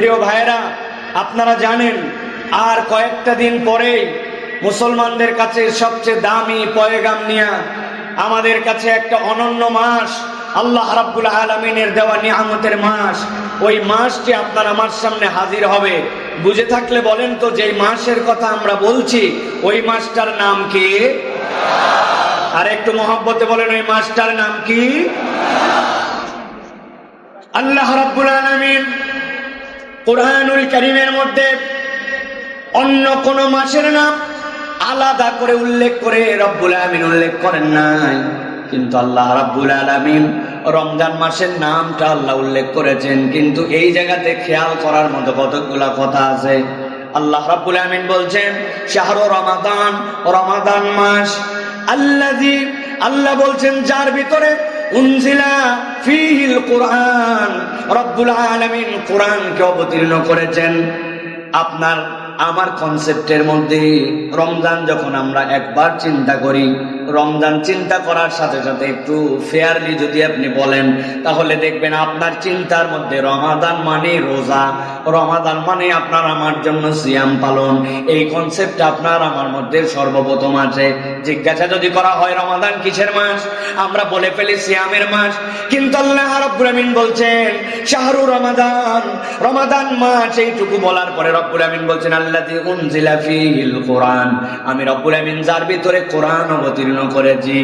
প্রিয় ভাইরা, আপনারা জানেন আর কয়েকটা দিন পরেই মুসলমানদের কাছে সবচেয়ে দামি পয়গাম নিয়া আমাদের কাছে একটা অনন্য মাস, আল্লাহ রাব্বুল আলামিনের দেওয়া নিয়ামতের মাস, ওই মাসটি আপনার আমার সামনে হাজির হবে। বুঝে থাকলে বলেন তো, যেই মাসের কথা আমরা বলছি ওই মাসটার নাম কি? আর একটু মহব্বতে বলেন, ওই মাসটার নাম কি? আল্লাহ রাব্বুল আলামিন কুরআনুল কারীমের মধ্যে অন্য কোন মাসের নাম আলাদা করে উল্লেখ করে রব্বুল আলামিন উল্লেখ করেন নাই, কিন্তু আল্লাহ রাব্বুল আলামিন রমজান মাসের নামটা আল্লাহ উল্লেখ করেছেন। কিন্তু এই জায়গাতে খেয়াল করার মতো কতগুলা কথা আছে। আল্লাহ রাব্বুল আলামিন বলছেন শাহরু রমাদান, রমাদান মাস আল্লাযী, আল্লাহ বলছেন যার ভিতরে উনজিলা ফীহিল কুরআন, রব্বুল আলামিন কোরআনকে অবতীর্ণ করেছেন। আপনার আমার কনসেপ্টের মধ্যে রমজান যখন আমরা একবার চিন্তা করি, রমজান চিন্তা করার সাথে সাথে একটু ফেয়ারলি যদি আপনি বলেন, তাহলে দেখবেন আপনার চিন্তার মধ্যে রমাদান মানে রোজা, রমাদান মানে আপনার আমার জন্য সিয়াম পালন, এই কনসেপ্টটা আপনার আমার মধ্যে সর্বপ্রথম আছে। জিজ্ঞাসা যদি করা হয় রমাদান কিসের মাস, আমরা বলে ফেলি সিয়ামের মাস, কিন্তু আল্লাহ রাব্বুল আলামিন বলছেন শাহরু রমাদান, রমাদান মাস। এইটুকু বলার পরে রব্বুল আলামিন বলছেন আল্লাযী উনজিলা ফীহিল কুরআন, আমি রব্বুল আলামিন যার ভিতরে কোরআন অবতীর্ণ করেছি।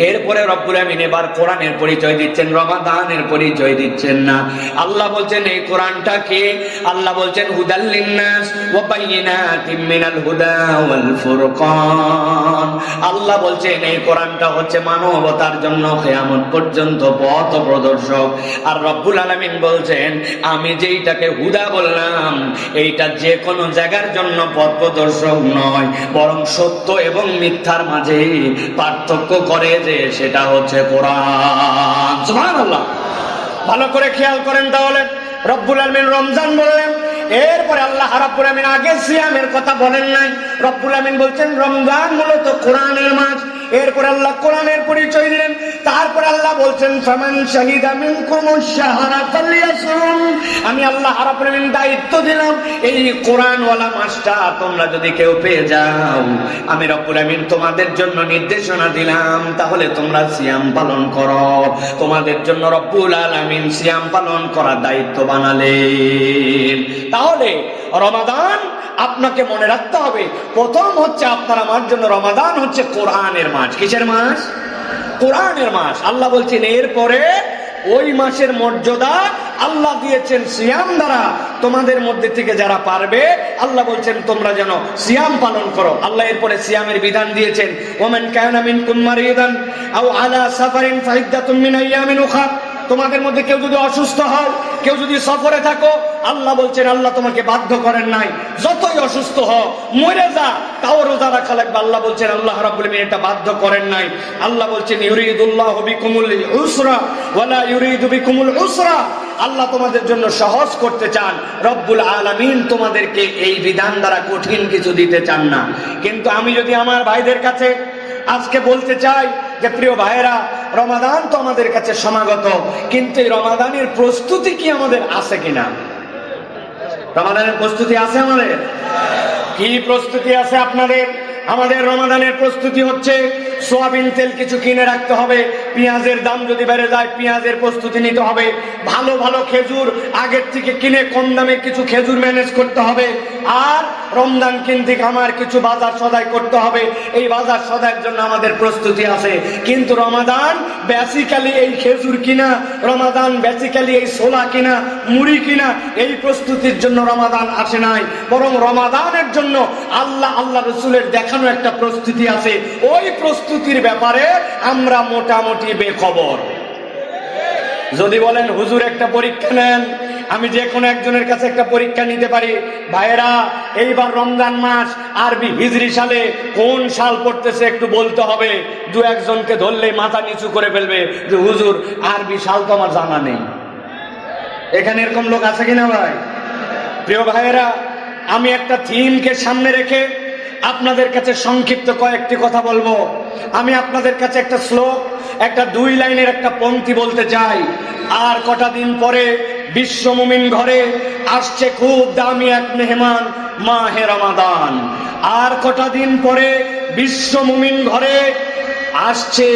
এরপরে রব্বুল আলামিন এবার কোরআনের পরিচয় দিচ্ছেন, রমাদানের পরিচয় দিচ্ছেন না। আল্লাহ বলছেন এই কোরআনটা কি? আল্লাহ বলছেন হুদাল লিন্নাস ওয়া বাইয়িনাতিম মিনাল হুদা ওয়াল ফুরকান। আল্লাহ বলছেন এই কোরআনটা হচ্ছে মানবতার জন্য কিয়ামত পর্যন্ত পথ প্রদর্শক। আর রব্বুল আলামিন বলছেন আমি যেইটাকে হুদা বললাম এইটা যে কোনো জায়গার জন্য পথ প্রদর্শক নয়, বরং সত্য এবং মিথ্যার মাঝে পার্থক্য করে, যে সেটা হচ্ছে কোরআন। সুবহানাল্লাহ। ভালো করে খেয়াল করেন তাহলে। রব্বুল আলামিন রমজান বললেন, এরপরে আল্লাহ রাব্বুল আলামিন আগে সিয়ামের কথা বলেন নাই। রব্বুল আলামিন বলছেন রমজান মূলত কোরআনের মাস। এরপরে আল্লাহ কোরআনের পরিচয় দিলেন। তারপর আল্লাহ বলছেন ফামান শাহিদা মিনকুমুশ শাহরা ফালইয়াসুম, আমি আল্লাহ রাব্বুল আলামিন দায়িত্ব দিলাম এই কোরআনওয়ালা মাসটা তোমরা যদি কেউ পেয়ে যাও, আমি রব্বুল আলামিন তোমাদের জন্য নির্দেশনা দিলাম, তাহলে তোমরা সিয়াম পালন করো। তোমাদের জন্য রব্বুল আলামিন সিয়াম পালন করার দায়িত্ব বানালেন। তাহলে রমাদান আপনাকে মনে রাখতে হবে, প্রথম হচ্ছে আপনার আমার জন্য রমাদান হচ্ছে কোরআনের মাস। কিসের মাস? কোরআনের মাস। আল্লাহ বলছেন এরপরে ওই মাসের মর্যাদা আল্লাহ দিয়েছেন সিয়াম দ্বারা। তোমাদের মধ্যে থেকে যারা পারবে আল্লাহ বলছেন তোমরা যেন সিয়াম পালন করো। আল্লাহ এরপরে সিয়ামের বিধান দিয়েছেন ওমান কানা মিনকুম মারিদান আও আলা সাফারিন ফাইদ্দাতুম মিন আইয়ামিন উখরা। তোমাদের মধ্যে কেউ যদি অসুস্থ হয়, কেউ যদি সফরে থাকো, আল্লাহ বলছেন আল্লাহ তোমাকে বাধ্য করেন নাই, যতই অসুস্থ হও মরে যা তাও রোজা রাখা লাগবে। আল্লাহ বলছেন আল্লাহ রাব্বুল আলামিন এটা বাধ্য করেন নাই। আল্লাহ বলছেন ইউরিদুল্লাহু বিকুমুল ইউসরা ওয়ালা ইউরিদু বিকুমুল উসরা, আল্লাহ তোমাদের জন্য সহজ করতে চান। রব্বুল আলামিন তোমাদেরকে এই বিধান দ্বারা কঠিন কিছু দিতে চান না। কিন্তু আমি যদি আমার ভাইদের কাছে আজকে বলতে চাই যে প্রিয় ভাইয়েরা, রমাদান তো আমাদের কাছে সমাগত, কিন্তু এই রমাদানের প্রস্তুতি কি আমাদের আছে কিনা? রমাদানের প্রস্তুতি আছে আমাদের? কি প্রস্তুতি আছে আপনাদের? আমাদের রমাদানের প্রস্তুতি হচ্ছে সোয়াবিন তেল কিছু কিনে রাখতে হবে, পেঁয়াজের দাম যদি বেড়ে যায় পেঁয়াজের প্রস্তুতি নিতে হবে, ভালো ভালো খেজুর আগের থেকে কিনে কম দামে কিছু খেজুর ম্যানেজ করতে হবে, আর রমজান কিনতে আমার কিছু বাজার সদাই করতে হবে। এই বাজার সদাইয়ের জন্য আমাদের প্রস্তুতি আছে। কিন্তু রমাদান বেসিক্যালি এই খেজুর কিনা, রমাদান বেসিক্যালি এই ছোলা কিনা, মুড়ি কিনা, এই প্রস্তুতির জন্য রমাদান আসে নাই, বরং রমাদানের জন্য আল্লাহ রসুলের দেখানো একটা প্রস্তুতি আছে। ওই প্রস্তুতির ব্যাপারে আমরা মোটামুটি বেখবর। যদি বলেন হুজুর একটা পরীক্ষা নেন, আমি যে কোনো একজনের কাছে একটা পরীক্ষা নিতে পারি। ভাইয়েরা, এইবার রমজান মাস আরবি হিজরি সালে কোন সাল পড়তেছে একটু বলতে হবে। দু একজনকে ধরলে মাথা নিচু করে ফেলবে যে হুজুর আরবি সাল তো আমার জানা নেই। এখানে এরকম লোক আছে কিনা ভাই? প্রিয় ভাইয়েরা, আমি একটা থিমকে সামনে রেখে আপনাদের কাছে সংক্ষিপ্ত কয়েকটি কথা বলবো। আমি আপনাদের কাছে একটা শ্লোক, একটা 2 লাইনের একটা পংক্তি বলতে চাই। আর কটা দিন পরে বিশ্ব মুমিন ঘরে আসছে খুব দামি এক মেহমান, মাহে রমাদান। আর কটা দিন পরে বিশ্ব মুমিন ঘরে আসছে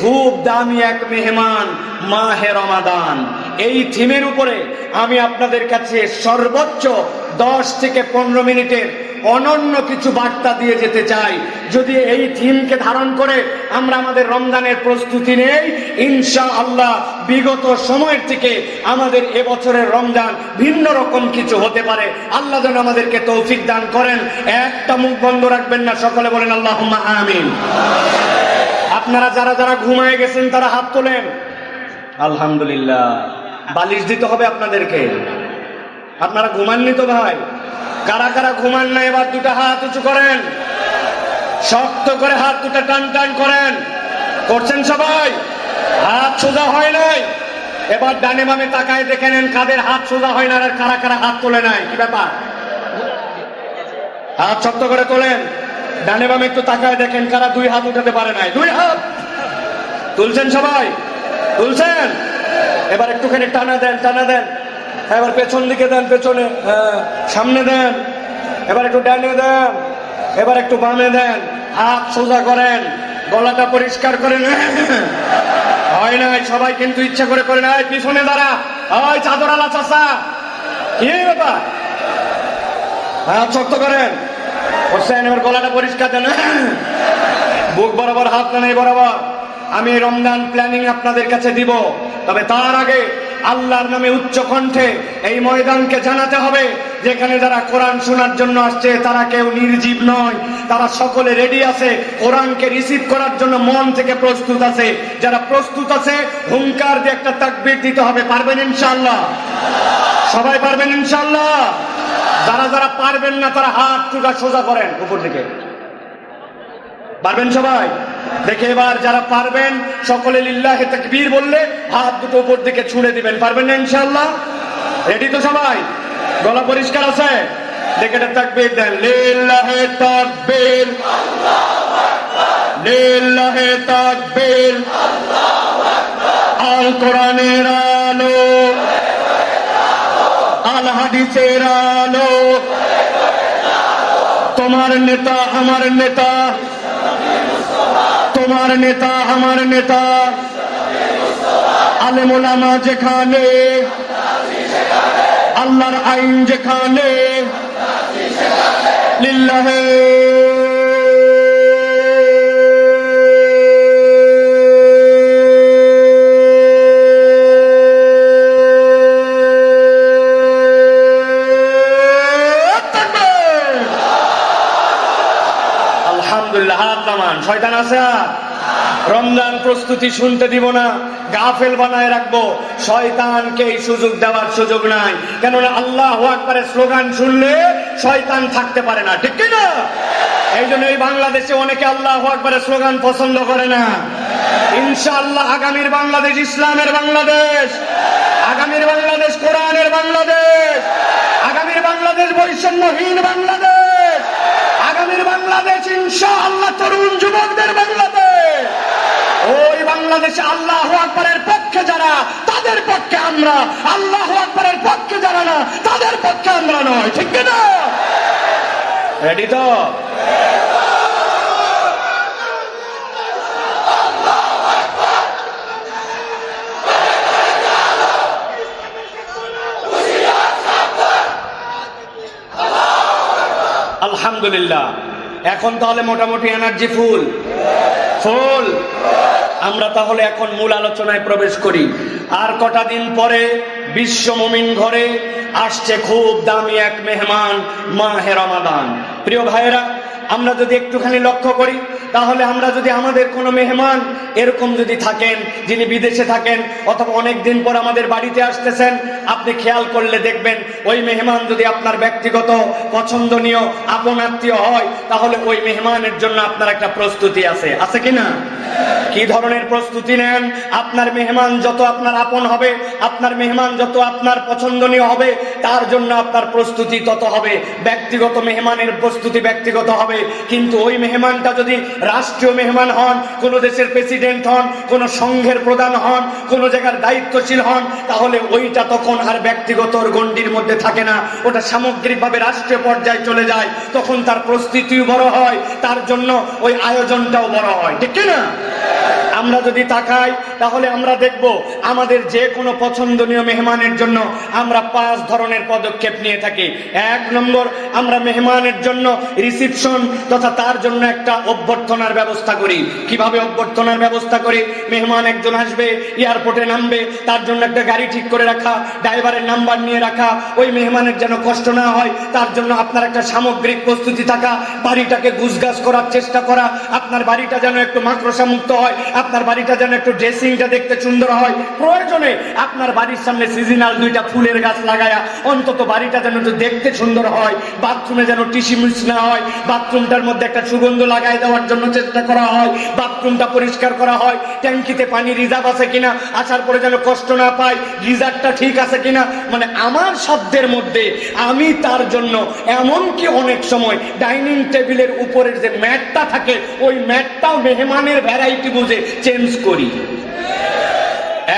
খুব দামি এক মেহমান, মাহে রমাদান। এই থিমের উপরে আমি আপনাদের কাছে সর্বোচ্চ 10 থেকে 15 মিনিটের অনন্য কিছু বার্তা দিয়ে যেতে চাই। যদি এই থিমকে ধারণ করে আমরা আমাদের রমজানের প্রস্তুতি নেই, ইনশাআল্লাহ বিগত সময়ের থেকে আমাদের এবছরের রমজান ভিন্ন রকম কিছু হতে পারে। আল্লাহ যেন আমাদেরকে তৌফিক দান করেন। একটা মুখ বন্ধ রাখবেন না, সকলে বলেন আল্লাহুম্মা আমিন। আপনারা যারা যারা ঘুমায় গেছেন তারা হাত তোলেন। আলহামদুলিল্লাহ। বালিশ দিতে হবে আপনাদেরকে। আপনারা ঘুমাননি তো ভাই? কারা কারা ঘুমান না এবার দুটো হাত উঁচু করেন, শক্ত করে হাত দুটো টান টান করেন। করছেন সবাই? হাত সোজা হয় নাই। এবার ডানে বামে তাকায় দেখে নেন কাদের হাত সোজা হয় না আর কারা কারা হাত তোলে নাই। কি ব্যাপার? হাত শক্ত করে তোলেন। ডানে বামে একটু তাকায় দেখেন কারা 2 হাত উঠাতে পারে নাই। 2 হাত তুলছেন সবাই? তুলছেন? এবার একটুখানি টানা দেন, টানা দেন। এবার পেছন দিকে দেন, পেছনে, সামনে দেন। এবার একটু ডানে দেন, এবার একটু বামে দেন। হাত সোজা করেন, গলাটা পরিষ্কার করেন। হয় নাই সবাই কিন্তু ইচ্ছা করে করে নাই। পিছনে দাঁড়া, ওই চাদরালা চাষা, কি ব্যাপার? হাত শক্ত করেন। এবার গলাটা পরিষ্কার দেন, বুক বরাবর হাত না নেই বরাবর। আমি রমজান প্ল্যানিং আপনাদের কাছে দিব, তবে তার আগে আল্লাহর নামে উচ্চ কণ্ঠে এই ময়দানকে জানাতে হবে যেখানে যারা কোরআন শোনার জন্য আসছে তারা কেউ নির্জীব নয়, তারা সকলে রেডি আছে, কোরআনকে রিসিভ করার জন্য মন থেকে প্রস্তুত আছে। যারা প্রস্তুত আছে হুঙ্কার দিয়ে একটা তাকবীর দিতে হবে। পারবেন ইনশাআল্লাহ? সবাই পারবেন ইনশাআল্লাহ? যারা যারা পারবেন না তারা হাত টুকা সোজা করেন উপর দিকে। পারবেন সবাই? দেখে এবার যারা পারবেন সকলে লিল্লাহে তাকবীর বললে হাত দুটো উপর দিকে ছুঁড়ে দিবেন। পারবেন না ইনশাআল্লাহ? রেডি তো সবাই? গলা পরিষ্কার আছে? দেখে এটা তাকবীর দেন। লিল্লাহে তাকবীর, লিল্লাহে তাকবীর। আল কোরআনের আলো, আল হাদিসের আলো। তোমার নেতা আমার নেতা, তোমার নেতা আমার নেতা। আলেম ওলামা যেখানে, আল্লাহর আইন যেখানে, লিল্লাহে আলহামদুলিল্লাহ। হাত নামান। শয়তান আছে? রমজান প্রস্তুতি শুনতে দিব না, গাফেল বানায় রাখবো। শয়তানকে এই সুযোগ দেওয়ার সুযোগ নাই। কেননা আল্লাহু আকবারের স্লোগান শুনলে শয়তান থাকতে পারে না, ঠিক কি না? এই জন্য এই বাংলাদেশে অনেকে আল্লাহু আকবারের স্লোগান পছন্দ করে না। ইনশাআল্লাহ আগামীর বাংলাদেশ ইসলামের বাংলাদেশ, আগামীর বাংলাদেশ কোরআনের বাংলাদেশ, আগামীর বাংলাদেশ বৈষম্যহীন বাংলাদেশ, আগামীর বাংলাদেশ ইনশাআল্লাহ তরুণ যুবকদের বাংলাদেশ। ওই বাংলাদেশে আল্লাহু আকবারের পক্ষে যারা তাদের পক্ষে আমরা, আল্লাহু আকবারের পক্ষে যারা না তাদের পক্ষে আমরা নয়, ঠিক না? রেডি তো? আলহামদুলিল্লাহ। এখন তাহলে মোটামুটি এনার্জি ফুল ফুল। আমরা তাহলে এখন মূল আলোচনায় প্রবেশ করি। আর কটা দিন পরে বিশ্ব মুমিন ঘরে আসছে খুব দামি এক মেহমান, মাহে রমাদান। প্রিয় ভাইয়েরা, আমরা যদি একটুখানি লক্ষ্য করি তাহলে আমরা যদি আমাদের কোনো মেহমান এরকম যদি থাকেন যিনি বিদেশে থাকেন অথবা অনেক দিন পর আমাদের বাড়িতে আসতেছেন, আপনি খেয়াল করলে দেখবেন ওই মেহমান যদি আপনার ব্যক্তিগত পছন্দনীয় আপন আত্মীয় হয় তাহলে ওই মেহমানের জন্য আপনার একটা প্রস্তুতি আছে, আছে কিনা? কি ধরনের প্রস্তুতি নেন? আপনার মেহমান যত আপনার আপন হবে, আপনার মেহমান যত আপনার পছন্দনীয় হবে, তার জন্য আপনার প্রস্তুতি তত হবে। ব্যক্তিগত মেহমানের প্রস্তুতি ব্যক্তিগত হবে, কিন্তু ওই মেহমানটা যদি রাষ্ট্রীয় মেহমান হন, কোন দেশের প্রেসিডেন্ট হন, কোন সংঘের প্রধান হন, কোন জায়গার দায়িত্বশীল হন, তাহলে ওইটা তখন আর ব্যক্তিগত গণ্ডির মধ্যে থাকে না, ওটা সামগ্রিকভাবে রাষ্ট্রীয় পর্যায়ে চলে যায়। তখন তার প্রস্তুতিও বড় হয়, তার জন্য ওই আয়োজনটাও বড় হয়, ঠিক না? আমরা যদি তাকাই তাহলে আমরা দেখব আমাদের যে কোনো পছন্দনীয় মেহমানের জন্য আমরা 5 ধরনের পদক্ষেপ নিয়ে থাকি। 1 নম্বর, আমরা মেহমানের জন্য রিসিপশন তথা তার জন্য একটা অভ্যর্থনার ব্যবস্থা করি। কিভাবে অভ্যর্থনার ব্যবস্থা করি? মেহমান একজন আসবে, এয়ারপোর্টে নামবে, তার জন্য একটা গাড়ি ঠিক করে রাখা, ড্রাইভারের নাম্বার নিয়ে রাখা, ওই মেহমানের যেন কষ্ট না হয় তার জন্য আপনার একটা সামগ্রিক প্রস্তুতি থাকা, বাড়িটাকে গুছগাছ করার চেষ্টা করা, আপনার বাড়িটা যেন একটু মাকড়সা মুক্ত হয়, আপনার বাড়িটা যেন একটু ড্রেসিংটা দেখতে সুন্দর হয়, প্রয়োজনে আপনার বাড়ির সামনে সিজনাল 2টা ফুলের গাছ লাগায়া অন্তত বাড়িটা যেন একটু দেখতে সুন্দর হয়, বাথরুমে যেন টিসিমিস না হয়, বাথরুমটার মধ্যে একটা সুগন্ধ লাগাই দেওয়ার জন্য চেষ্টা করা হয়, বাথরুমটা পরিষ্কার করা হয়, ট্যাঙ্কিতে পানি রিজার্ভ আছে কিনা, আসার পরে যেন কষ্ট না পায়, গিজারটা ঠিক আছে কিনা, মানে আমার সাধ্যের মধ্যে আমি তার জন্য এমনকি অনেক সময় ডাইনিং টেবিলের উপরের যে ম্যাটটা থাকে ওই ম্যাটটাও মেহমানের ভ্যারাইটি বুঝে চেঞ্জ করি।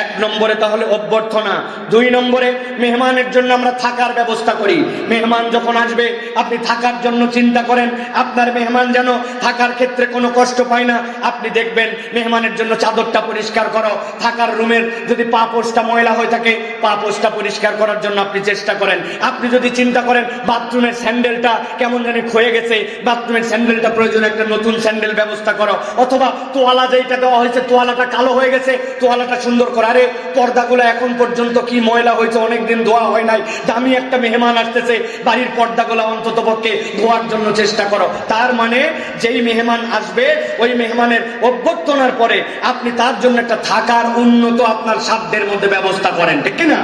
1 নম্বরে তাহলে অভ্যর্থনা। 2 নম্বরে মেহমানের জন্য আমরা থাকার ব্যবস্থা করি। মেহমান যখন আসবে আপনি থাকার জন্য চিন্তা করেন, আপনার মেহমান যেন থাকার ক্ষেত্রে কোনো কষ্ট পায় না। আপনি দেখবেন মেহমানের জন্য চাদরটা পরিষ্কার করো, থাকার রুমের যদি পা পোস্টটা ময়লা হয়ে থাকে পা পোস্টটা পরিষ্কার করার জন্য আপনি চেষ্টা করেন। আপনি যদি চিন্তা করেন বাথরুমের স্যান্ডেলটা কেমন জানি ক্ষয়ে গেছে, বাথরুমের স্যান্ডেলটা প্রয়োজনে একটা নতুন স্যান্ডেল ব্যবস্থা করো, অথবা তোয়ালা যেটা দেওয়া হয়েছে তোয়ালাটা কালো হয়ে গেছে, তোয়ালাটা সুন্দর করে, আরে পর্দাগুলো এখন পর্যন্ত কি ময়লা হয়েছে, অনেকদিন ধোয়া হয় নাই, দামি একটা মেহমান আসতেছে, বাড়ির পর্দাগুলো অন্তত পক্ষে ধোয়ার জন্য চেষ্টা করো। তার মানে যেই মেহমান আসবে ওই মেহমানের অভ্যর্থনার পরে আপনি তার জন্য একটা থাকার উন্নত আপনার সাধ্যের মধ্যে ব্যবস্থা করেন, ঠিক না?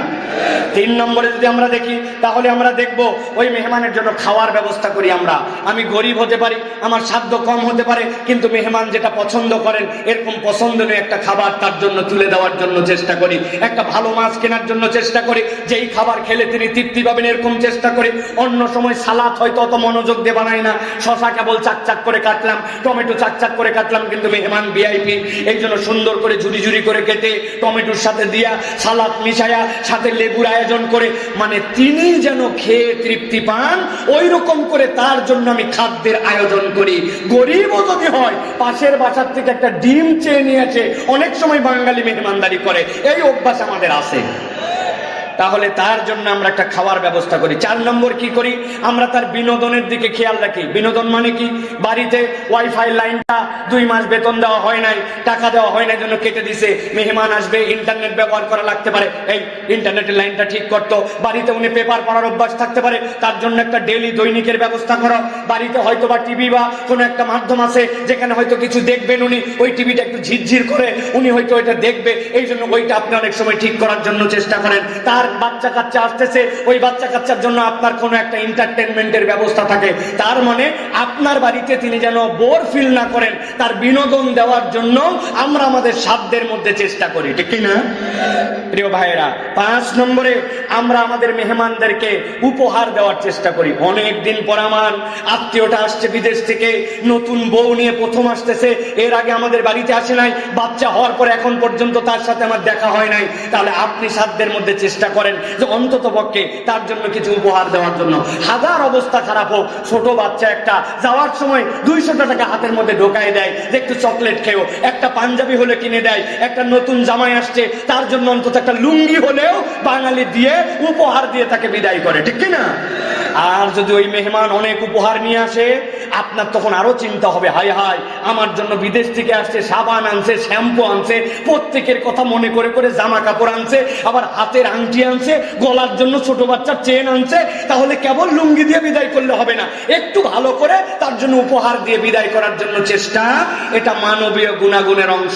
3 নম্বরে যদি আমরা দেখি তাহলে আমরা দেখব ওই মেহমানের জন্য খাওয়ার ব্যবস্থা করি। আমি গরিব হতে পারি, আমার সাধ্য কম হতে পারে, কিন্তু মেহমান যেটা পছন্দ করেন এরকম পছন্দনীয় একটা খাবার তার জন্য তুলে দেওয়ার জন্য চেষ্টা করি, একটা ভালো মাছ কেনার জন্য চেষ্টা করি, যেই খাবার খেলে তিনি তৃপ্তি পাবেন এরকম চেষ্টা করি। অন্য সময় সালাদ হয়তো অত মনোযোগ দিয়ে বানাই না, শশা কেবল চাকচাক করে কাটলাম, টমেটো চাকচাক করে কাটলাম, কিন্তু মেহমান ভিআইপি, এই জন্য সুন্দর করে ঝুরি ঝুরি করে কেটে টমেটোর সাথে দিয়া সালাদ মিশায়া সাথে লেবুর আয়োজন করে, মানে তিনি যেন খেয়ে তৃপ্তি পান ওই রকম করে তার জন্য আমি খাদ্যের আয়োজন করি। গরিবও যদি হয় পাশের বাসার থেকে একটা ডিম চেয়ে নিয়েছে, অনেক সময় বাঙালি মেহমানদারি করে, এই অভ্যাস আমাদের আছে, তাহলে তার জন্য আমরা একটা খাওয়ার ব্যবস্থা করি। 4 নম্বর কি করি? আমরা তার বিনোদনের দিকে খেয়াল রাখি। বিনোদন মানে কি? বাড়িতে ওয়াইফাই লাইনটা 2 মাস বেতন দেওয়া হয় নাই, টাকা দেওয়া হয় নাই জন্য কেটে দিছে, মেহমান আসবে ইন্টারনেট ব্যবহার করা লাগতে পারে, এই ইন্টারনেটের লাইনটা ঠিক করতো। বাড়িতে উনি পেপার পড়ার অভ্যাস থাকতে পারে, তার জন্য একটা ডেইলি দৈনিকের ব্যবস্থা করো। বাড়িতে হয়তো বা টিভি বা কোনো একটা মাধ্যম আছে যেখানে হয়তো কিছু দেখবেন উনি, ওই টিভিটা একটু ঝিরঝির করে, উনি হয়তো ওইটা দেখবে, এই জন্য ওইটা আপনি অনেক সময় ঠিক করার জন্য চেষ্টা করেন। তার বাচ্চা কাচ্চা আসতেছে, ওই বাচ্চা কাচ্চার জন্য আপনার কোনো একটা এন্টারটেনমেন্টের ব্যবস্থা থাকে। তার মানে আপনার বাড়িতে তিনি যেন বোর ফিল না করেন, তার বিনোদন দেওয়ার জন্য আমরা আমাদের সাধ্যের মধ্যে চেষ্টা করি, ঠিক না প্রিয় ভাইয়েরা? 5 নম্বরে আমরা আমাদের মেহমানদেরকে উপহার দেওয়ার চেষ্টা করি। অনেক দিন পর আমার আত্মীয়টা আসছে বিদেশ থেকে, নতুন বউ নিয়ে প্রথম আসতেছে, এর আগে আমাদের বাড়িতে আসে নাই, বাচ্চা হওয়ার পর এখন পর্যন্ত তার সাথে আমার দেখা হয় নাই, তাহলে আপনি সাধ্যের মধ্যে চেষ্টা করেন যে অন্তত পক্ষে তার জন্য কিছু উপহার দেওয়ার জন্য। হাজার অবস্থা খারাপ হোক, ছোট বাচ্চা একটা যাওয়ার সময় 200 টাকা হাতের মধ্যে ঢোকায় দেয় যে একটু চকলেট খেও, একটা পাঞ্জাবি হলে কিনে দেয়, একটা নতুন জামাই আসছে তার জন্য অন্তত একটা লুঙ্গি হলেও বাঙালি দিয়ে উপহার দিয়ে তাকে বিদায় করে, ঠিক না? আর যদি ওই মেহমান অনেক উপহার নিয়ে আসে আপনার তখন আরো চিন্তা হবে, হায় হায় আমার জন্য বিদেশ থেকে আসছে, সাবান আনছে, শ্যাম্পু আনছে, প্রত্যেকের কথা মনে করে করে জামা কাপড় আনছে, আবার হাতের আংটি আনছে, গলার জন্য ছোট বাচ্চার চেন আনছে, তাহলে কেবল লুঙ্গি দিয়ে বিদায় করলে হবে না, একটু ভালো করে তার জন্য উপহার দিয়ে বিদায় করার জন্য চেষ্টা, এটা মানবীয় গুণাগুণের অংশ।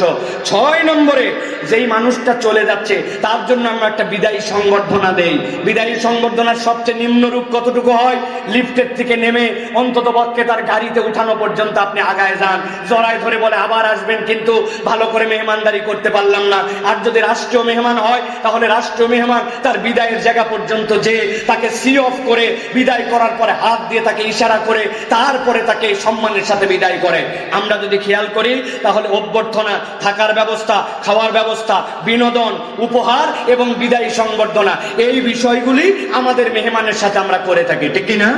6 নম্বরে যেই মানুষটা চলে যাচ্ছে তার জন্য আমরা একটা বিদায়ী সংবর্ধনা দেই। বিদায়ী সংবর্ধনার সবচেয়ে নিম্ন রূপ কতটুকু হয়? লিফটের থেকে নেমে অন্তত পক্ষে তার গাড়িতে উঠানো পর্যন্ত আপনি আগায় যান, জড়ায় ধরে বলে আবার আসবেন, কিন্তু ভালো করে মেহমানদারি করতে পারলাম না। আর যদি রাষ্ট্রীয় মেহমান হয় তাহলে রাষ্ট্রীয় মেহমান তার বিদায়ের জায়গা পর্যন্ত যে তাকে সি অফ করে বিদায় করার পরে হাত দিয়ে তাকে ইশারা করে তারপরে তাকে সম্মানের সাথে বিদায় করে। আমরা যদি খেয়াল করি তাহলে অভ্যর্থনা, থাকার ব্যবস্থা, খাওয়ার ব্যবস্থা, বিনোদন, উপহার এবং বিদায়ী সংবর্ধনা, এই বিষয়গুলি আমাদের মেহমানের সাথে আমরা করে থাকি, ঠিক কিনা?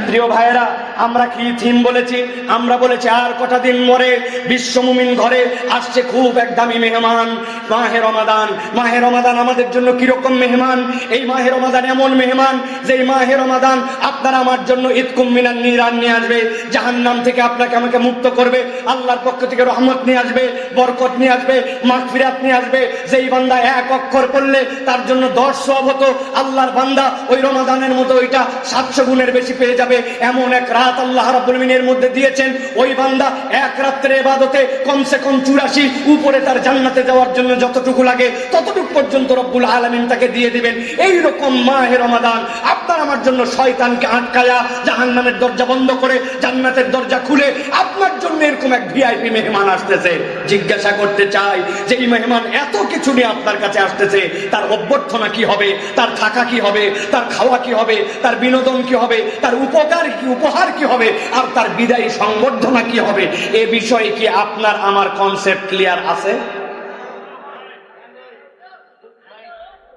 প্রিয় ভাইয়েরা, আমরা কি থিম বলেছি? আমরা বলেছি আর কটা দিন পরে বিশ্ব মুমিন ঘরে আসছে খুব এক দামি মেহমান, মাহে রমাদান। মাহে রমাদান আমাদের জন্য কিরকম মেহমান? এই মাহে রমাদান এমন মেহমান যে মাহে রমাদান আপনার আমার জন্য ইতকুম মিনান নিরান নিয়ে আসবে, জাহান্নাম থেকে আপনাকে আমাকে মুক্ত করবে, আল্লাহর পক্ষ থেকে রহমত নিয়ে আসবে, বরকত নিয়ে আসবে, মাগফিরাত নিয়ে আসবে। যেই বান্দা এক অক্ষর পড়লে তার জন্য 10 সওয়াব হতো, আল্লাহর বান্দা ওই রমাদানের মতো ওইটা 700 গুণের বেশি পেয়ে যাবে। এমন এক রাত আল্লাহ রাব্বুল আলামিনের মধ্যে দিয়েছেন, ওই বান্দা এক রাত্রে ইবাদতে কমসে কম 84, উপরে তার জান্নাতে যাওয়ার জন্য যতটুকু লাগে ততটুকু পর্যন্ত রব্বুল আলামিন তাকে দিয়ে দিবেন। এই রকম মাহে রমাদান আপনার আমার জন্য শয়তানকে আটকায়া জাহান্নামের দরজা বন্ধ করে জান্নাতের দরজা খুলে আপনার জন্য এরকম এক ভিআইপি মেহমান আসতেছে। জিজ্ঞাসা করতে চাই যে এই মেহমান এত কিছু নিয়ে আপনার কাছে আসতেছে, তার অভ্যর্থনা কি হবে, তার থাকা কি হবে, তার খাওয়া কি হবে, তার বিনোদন কি হবে, তার উপকার কি, উপহার কি হবে, আর তার বিদায়ী সংবর্ধনা কি হবে? এ বিষয়ে কি আপনার আমার কনসেপ্ট ক্লিয়ার আছে?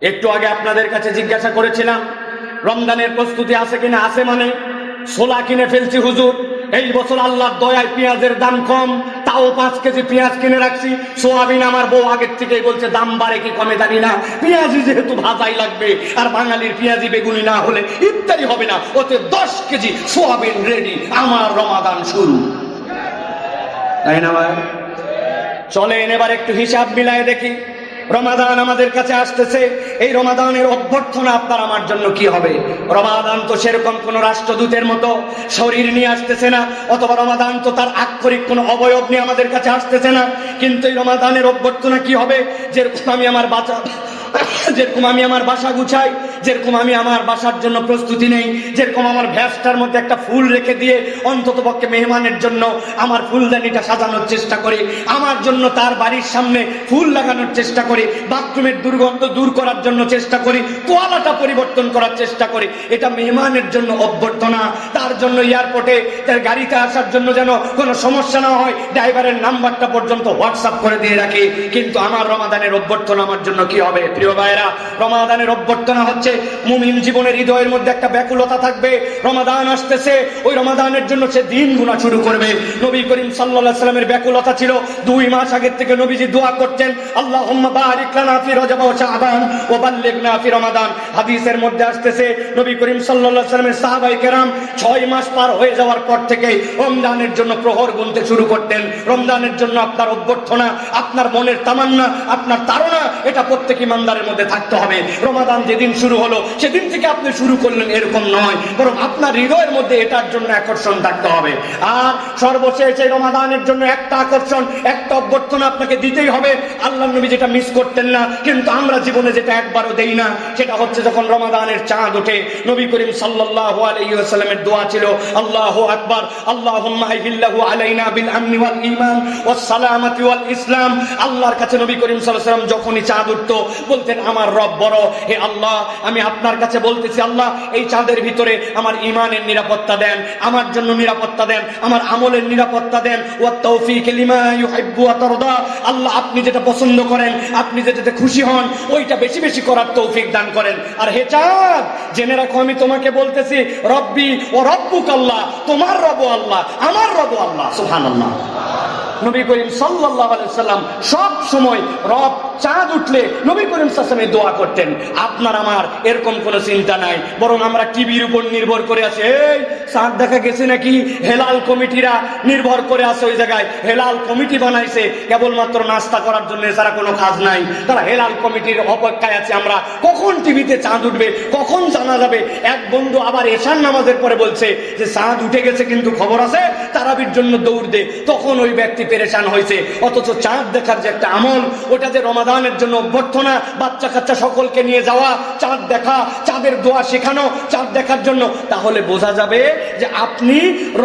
একটু আগে আপনাদের কাছে জিজ্ঞাসা করেছিলাম রমজানের প্রস্তুতি আছে কিনা। আছে মানে ছোলা কিনে ফেলছি হুজুর, এই বছর আল্লাহর দয়ায় পেঁয়াজের দাম কম, তাও 5 কেজি পেঁয়াজ কিনে রাখছি। সোয়াবিন আমার বউ আগের থেকেই বলছে দাম বাড়ে কি কমে জানি না, পেঁয়াজি যেহেতু ভাজাই লাগবে, আর বাঙালির পেঁয়াজি বেগুনি না হলে ইফতারি হবে না, ওতে 10 কেজি সোয়াবিন রেডি, আমার রমাদান শুরু। তাই না ভাই? চলেন এবার একটু হিসাব মিলায় দেখি। রমাদান আমাদের কাছে আসতেছে, এই রমাদানের অভ্যর্থনা আপনার আমার জন্য কি হবে? রমাদান তো সেরকম কোন রাষ্ট্রদূতের মতো শরীর নিয়ে আসতেছে না, অথবা রমাদান তো তার আক্ষরিক কোন অবয়ব নিয়ে আমাদের কাছে আসতেছে না। কিন্তু এই রমাদানের অভ্যর্থনা কি হবে? যেরকম আমি আমার বাসা গুছাই, যেরকম আমি আমার বাসার জন্য প্রস্তুতি নেই, যেরকম আমার ভ্যাসটার মধ্যে একটা ফুল রেখে দিয়ে অন্তত পক্ষে মেহমানের জন্য আমার ফুলদানিটা সাজানোর চেষ্টা করি, আমার জন্য তার বাড়ির সামনে ফুল লাগানোর চেষ্টা করি, বাথরুমের দুর্গন্ধ দূর করার জন্য চেষ্টা করি, তোয়ালাটা পরিবর্তন করার চেষ্টা করি, এটা মেহমানের জন্য অভ্যর্থনা। তার জন্য এয়ারপোর্টে তার গাড়িতে আসার জন্য যেন কোনো সমস্যা না হয় ড্রাইভারের নাম্বারটা পর্যন্ত হোয়াটসঅ্যাপ করে দিয়ে রাখি। কিন্তু আমার রমাদানের অভ্যর্থনা আমার জন্য কি হবে? প্রিয় ভাইরা, রমাদানের অভ্যর্থনা হচ্ছে মুমিন জীবনের হৃদয়ের মধ্যে একটা ব্যাকুলতা থাকবে। রমাদান আসতেছে, ওই রমাদানের জন্য সে দিন গুণা শুরু করবে। নবী করিম সাল্লাল্লাহু আলাইহি সাল্লামের ব্যাকুলতা ছিল 2 মাস আগের থেকে নবীজি দোয়া করতেন, আল্লাহুম্মা বারিক লানা ফি রজব ওয়া শাবান ওয়া বাল্লিগনা ফি রমাদান। হাদিসের মধ্যে আসতেছে নবী করিম সাল্লাল্লাহু আলাইহি সাল্লামের সাহাবায়ে কেরাম 6 মাস পার হয়ে যাওয়ার পর থেকে রমজানের জন্য প্রহর গুনতে শুরু করতেন। রমজানের জন্য আপনার অভ্যর্থনা, আপনার মনের তামান্না, আপনার তাড়না, এটা প্রত্যেক ইমানদারের মধ্যে থাকতে হবে। রমাদান যেদিন শুরু হলো সেদিন থেকে আপনি শুরু করলেন এরকম নয়, বরং আপনার হৃদয়ের মধ্যে এটার জন্য আকর্ষণ থাকতে হবে। আর সর্বশেষ এই রমাদানের জন্য একটা আকর্ষণ, একটা অভ্যর্থনা আপনাকে দিতেই হবে। আল্লাহর নবী যেটা মিস করতেন না, কিন্তু আমরা জীবনে যেটা একবারও দেই না, সেটা হচ্ছে যখন রমাদানের চাঁদ ওঠে। নবী করিম সাল্লাল্লাহু আলাইহি ওয়াসাল্লামের দোয়া ছিল আল্লাহু আকবার, আল্লাহুম্মা আহিল্লাহু আলাইনা বিল আমনি ওয়াল ঈমান ওয়াস সালামাতি ওয়াল ইসলাম। আল্লাহর কাছে নবী করিম সাল্লাল্লাহু আলাইহি ওয়াসাল্লাম যখনই চাঁদ উঠতো বলতেন, আমার রব বড়, হে আল্লাহ আমি আপনার কাছে বলতেছি, আল্লাহ এই চাঁদের ভিতরে আমার ঈমানের নিরাপত্তা দেন, আমার জন্য নিরাপত্তা দেন, আমার আমলের নিরাপত্তা দেন। ওয়া তাওফীক লিমা ইউহিব্বু ওয়া তারদা, আল্লাহ আপনি যেটা পছন্দ করেন, আপনি যেটাতে খুশি হন, ওইটা বেশি বেশি করার তৌফিক দান করেন। আর হে চাঁদ, জেনে রাখো আমি তোমাকে বলতেছি, রব্বি ও রব্বুক আল্লাহ, তোমার রব আল্লাহ, আমার রব আল্লাহ। সুবহানাল্লাহ। নবী করিম সাল্লাল্লাহু আলাইহি সাল্লাম সব সময় রব চাঁদ উঠলে নবী করিম সাল্লাল্লাহু আলাইহি ওয়াসাল্লাম দোয়া করতেন। আপনার আমার এরকম কোনো চিন্তা নাই, বরং আমরা টিভির উপর নির্ভর করে আছি। এই চাঁদ দেখা গেছে নাকি? হেলাল কমিটিরা নির্ভর করে আছে ওই জায়গায়, হেলাল কমিটি বানাইছে কেবলমাত্র নাস্তা করার জন্য, এছাড়া কোনো কাজ নাই। তারা হেলাল কমিটির অপেক্ষায় আছে আমরা, কখন টিভিতে চাঁদ উঠবে, কখন জানা যাবে। এক বন্ধু আবার এশার নামাজের পরে বলছে যে চাঁদ উঠে গেছে কিন্তু খবর আছে, তারাবির জন্য দৌড় দে। তখন ওই ব্যক্তি পেরেশান হয়েছে। অথচ চাঁদ দেখার যে একটা আমল, ওটা যে রমাদান রমাদানের জন্য অভ্যর্থনা, বাচ্চা কাচ্চা সকলকে নিয়ে যাওয়া, চাঁদ দেখা, চাঁদের দোয়া শেখানো, চাঁদ দেখার জন্য, তাহলে বোঝা যাবে যে আপনি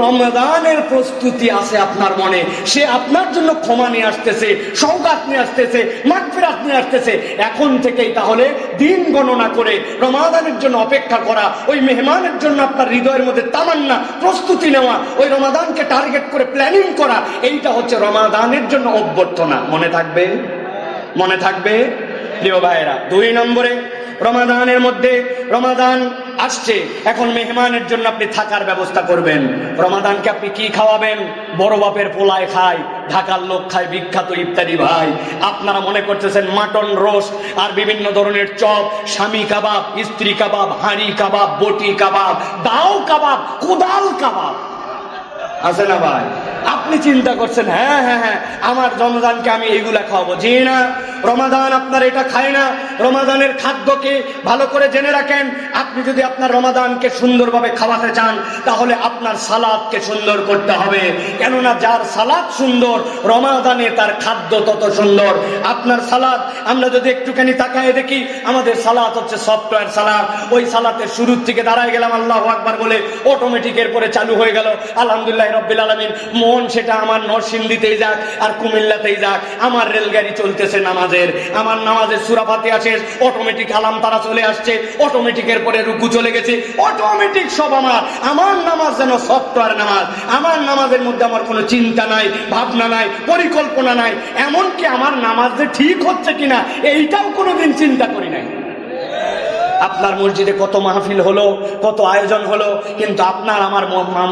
রমাদানের প্রস্তুতি আছে আপনার মনে। সে আপনার জন্য ক্ষমা নিয়ে আসতেছে, সওগাত নিয়ে আসতেছে, মাগফিরাত নিয়ে আসতেছে। এখন থেকেই তাহলে দিন গণনা করে রমাদানের জন্য অপেক্ষা করা, ওই মেহমানের জন্য আপনার হৃদয়ের মধ্যে তামান্না, প্রস্তুতি নেওয়া, ওই রমাদানকে টার্গেট করে প্ল্যানিং করা, এইটা হচ্ছে রমাদানের জন্য অভ্যর্থনা। মনে থাকবে? মনে থাকবে প্রিয় ভাইয়েরা? 2 নম্বরে, রমাদানের মধ্যে, রমাদান আসছে, এখন মেহমানের জন্য আপনি থাকার ব্যবস্থা করবেন। রমাদানকে আপনি কি খাওয়াবেন? বড় বাপের পোলায় খায়, ঢাকার লোক খায় বিখ্যাত ইফতারি ভাই। আপনারা মনে করতেছেন মাটন রোস্ট আর বিভিন্ন ধরনের চপ, স্বামী কাবাব, স্ত্রী কাবাব, হাঁড়ি কাবাব, বটি কাবাব, দাও কাবাব, কোদাল কাবাব আছে না ভাই? আপনি চিন্তা করছেন হ্যাঁ হ্যাঁ হ্যাঁ আমার রমাদানকে আমি এইগুলা খাওয়াবো। জি না, রমাদান আপনার এটা খায় না। রমাদানের খাদ্যকে ভালো করে জেনে রাখেন। আপনি যদি আপনার রমাদানকে সুন্দরভাবে খাওয়াতে চান, তাহলে আপনার সালাদকে সুন্দর করতে হবে। কেননা যার সালাদ সুন্দর, রমাদানে তার খাদ্য তত সুন্দর। আপনার সালাদ, আমরা যদি একটুখানি তাকায় দেখি, আমাদের সালাদ হচ্ছে সফটওয়্যার সালাদ। ওই সালাতের শুরুর থেকে দাঁড়ায় গেলাম আল্লাহু আকবার বলে, অটোমেটিক এরপরে চালু হয়ে গেল আলহামদুলিল্লাহ রাব্বিল আলামিন। মন সেটা আমার নরসিংদীতেই যাক আর কুমিল্লাতেই যাক, আমার রেলগাড়ি চলতেছে নামাজের। আমার নামাজের সূরা ফাতিহা শেষ, অটোমেটিক আলাম তারা চলে আসছে, অটোমেটিক এরপরে রুকু চলে গেছে, অটোমেটিক সব আমার নামাজ যেন সফটওয়্যার নামাজ। আমার নামাজের মধ্যে আমার কোনো চিন্তা নাই, ভাবনা নাই, পরিকল্পনা নাই। এমনকি আমার নামাজ যে ঠিক হচ্ছে কিনা এইটাও কোনোদিন চিন্তা করি নাই। আপনার মসজিদে কত মাহফিল হলো, কত আয়োজন হলো, কিন্তু আপনার আমার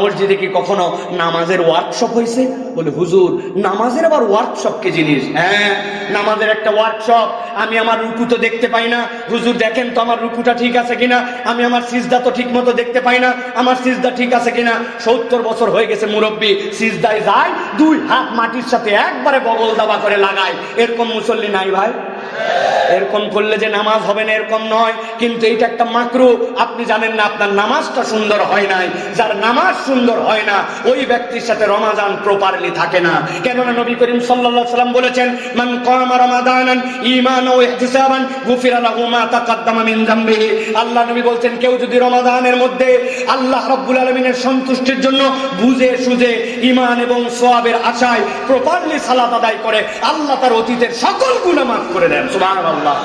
মসজিদে কি কখনো নামাজের ওয়ার্কশপ হয়েছে? বলে হুজুর নামাজের আবার ওয়ার্কশপ কি জিনিস? হ্যাঁ, নামাজের একটা ওয়ার্কশপ। আমি আমার রুকু তো দেখতে পাই না, হুজুর দেখেন তো আমার রুকুটা ঠিক আছে কিনা। আমি আমার সিজদা তো ঠিক মতো দেখতে পাই না, আমার সিজদা ঠিক আছে কিনা। 70 বছর হয়ে গেছে মুরব্বী, সিজদায় যায় 2 হাত মাটির সাথে একবারে বগল দাবা করে লাগায়। এরকম মুসল্লি নাই ভাই? এরকম করলে যে নামাজ হবে না এরকম নয়, কিন্তু এইটা একটা মাকরু। আপনি জানেন না আপনার নামাজটা সুন্দর হয় নাই। যার নামাজ সুন্দর হয় না, ওই ব্যক্তির সাথে রমাদান প্রপারলি থাকে না। কেননা নবী করিম সাল্লাল্লাহু আলাইহি সাল্লাম বলেছেন, মান কামা রমাদানান ঈমানান ওয়া ইহতিসাবান গুফিরা লাহু মা তাকাদ্দামা মিন যামবিহি। আল্লাহ নবী বলছেন, কেউ যদি রমাদানের মধ্যে আল্লাহ রাব্বুল আলামিনের সন্তুষ্টির জন্য বুঝে সুঝে ঈমান এবং সওয়াবের আশায় প্রপারলি সালাত আদায় করে, আল্লাহ তার অতীতের সকল গুনাহ মাফ করে দেন। সুবহানাল্লাহ।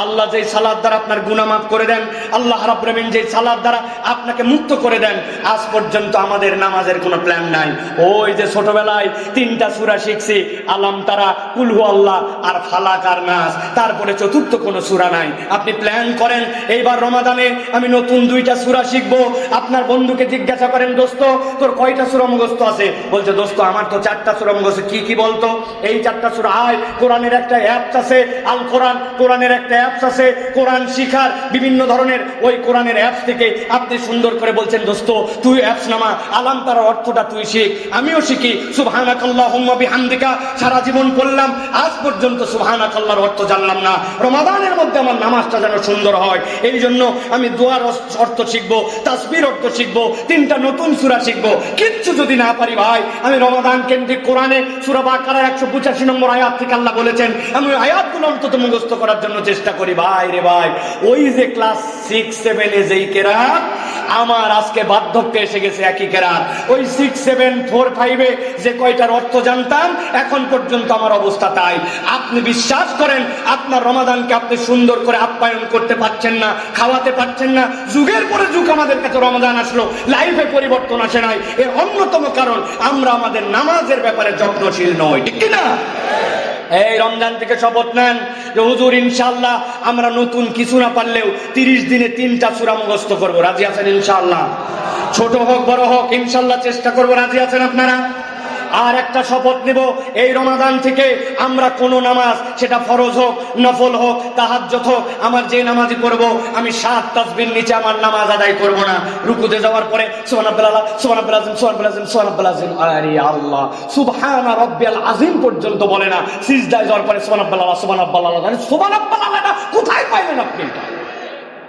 আল্লাহ যেই সালাত দ্বারা আপনার গুনাহ মাফ করে দেন, আল্লাহ রাব্বুল আলামিন যেই সালাত দ্বারা আপনাকে মুক্ত করে দেন। আজ পর্যন্ত আমাদের নামাজের কোনো প্ল্যান নাই। ওই যে ছোটবেলায় 3টা সূরা শিখছি, আলাম তারা, কুল হু আল্লাহ আর ফালাক আর নাস, তারপরে চতুর্থ কোনো সূরা নাই। আপনি প্ল্যান করেন এইবার রমাদানে আমি নতুন 2টা সূরা শিখবো। আপনার বন্ধুকে জিজ্ঞাসা করেন, দোস্ত তোর কয়টা সূরা মুখস্থ আছে? বলছে, দোস্ত আমার তো 4টা সূরা মুখস্থ। কি কি বলতো? এই 4টা সূরা। আয়, কোরআনের একটা অ্যাপস আছে আল কোরআন, কোরআনের একটা অ্যাপস আছে কোরআন শিখার বিভিন্ন ধরনের। ওই কোরআনের অ্যাপস থেকে আপনি সুন্দর করে বলছেন, দোস্ত তুই অ্যাপস নামা, আলাম তার অর্থটা তুই শিখ, আমিও শিখি। সুবহানাকাল্লাহুম্মা বিহামদিকা সারা জীবন পড়লাম, আজ পর্যন্ত সুবহানাকাল্লাহর অর্থ জানলাম না। রমাদানের মধ্যে আমার নামাজটা যেন সুন্দর হয়, এই জন্য আমি দোয়ার অর্থ শিখবো, তাসবির অর্থ শিখবো, 3টা নতুন সূরা শিখবো। কিচ্ছু যদি না পারি ভাই, আমি রমাদান কেন্দ্রিক কোরআনে সূরা বাকারা 185 নম্বর আয়াত থেকে আল্লাহ বলেছেন, আমি আয়াতগুলো অন্তত মুখস্থ করার জন্য চেষ্টা করি। ভাই রে ভাই, ওই যে ক্লাস 6-7 যেই কেরাত, আমার আজকে বার্ধক্যে এসে গেছে একই কেরাত। ওই 6, 7, 4, 5 যে কয়টার অর্থ জানতাম, এখন পর্যন্ত আমার অবস্থা তাই। আপনি বিশ্বাস করেন আপনার রমাদানকে আপনি সুন্দর করে আপ্যায়ন করতে পারছেন না, খাওয়াতে পারছেন না। যুগের পরে যুগ আমাদের কাছে রমাদান আসলো, লাইফে পরিবর্তন আসে নাই। এর অন্যতম কারণ আমরা আমাদের নামাজের ব্যাপারে যত্নশীল নই, ঠিক কিনা? এই রমজান থেকে শপথ নেন যে হুজুর ইনশাআল্লাহ আমরা নতুন কিছু না পারলেও 30 দিনে 3টা সূরা মুখস্থ করব। রাজি আছেন ইনশাআল্লাহ? ছোট হোক বড় হোক ইনশাআল্লাহ চেষ্টা করব। রাজি আছেন আপনারা? আর একটা শপথ নেব, এই রমাদান থেকে আমরা কোন নামাজ, সেটা ফরজ হোক, নফল হোক, তাহাজ্জুদ হোক, আমার যে নামাজই পড়বো আমি 7 তাসবির নিচে আমার নামাজ আদায় করব না। রুকুতে যাওয়ার পরে সুবহানাল্লাহ, সুবহানাল্লাহ, সুবহানাল্লাহ, সুবহানাল্লাহ, আরে আল্লাহ সুবহান রাব্বিয়াল আযীম পর্যন্ত বলে না। সিজদায় যাওয়ার পরে সুবহানাল্লাহ, সুবহানাল্লাহ, সুবহানাল্লাহ, কোথায় পাইলেন আপনি?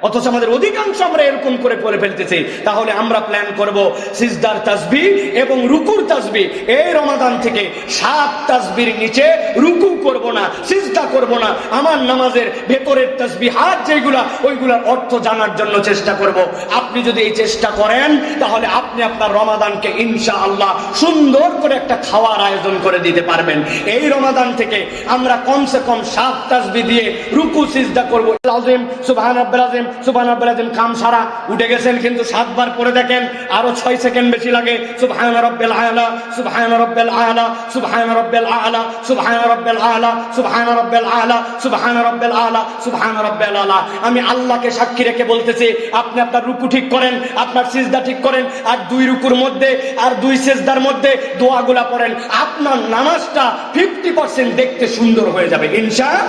অথচ আমাদের অধিকাংশ আমরা এরকম করে পড়ে ফেলতেছি। তাহলে আমরা প্ল্যান করব সিজদার তাসবিহ এবং রুকুর তাসবিহ। এই রমাদান থেকে 7 তাসবির নিচে রুকু করব না, সিজদা করব না। আমার নামাজের ভেতরের তাসবিহাত যেগুলা, ওইগুলার অর্থ জানার জন্য চেষ্টা করব। আপনি যদি এই চেষ্টা করেন তাহলে আপনি আপনার রমাদানকে ইনশাআল্লাহ সুন্দর করে একটা খাওয়ার আয়োজন করে দিতে পারবেন। এই রমাদান থেকে আমরা কমসে কম 7 তাসবিহ দিয়ে রুকু সিজদা করব। আযীম সুবহান রাব্বিল আযীম, সুবহান রাব্বিল আযীম কাম সারা উঠে গেছেন, কিন্তু 7 বার পরে দেখেন আরো 6 সেকেন্ড বেশি লাগে। সুবহান রাব্বিল আলা, সুবহান রাব্বিল আলা, সুবহান রাব্বিল আলা, সুবহান রাব্বিল আলা, সুবহান রাব্বিল আলা, সুবহান রাব্বিল আলা, সুবহান রাব্বিল আলা। আমি আল্লাহকে সাক্ষী রেখে বলতেছি, আপনি আপনার রুকু ঠিক করেন, আপনার সিজদা ঠিক করেন, আর 2 রুকুর মধ্যে আর 2 সিজদার মধ্যে দোয়াগুলা পড়েন। আপনার নামাজটা 50% দেখতে সুন্দর হয়ে যাবে ইনশাআল্লাহ।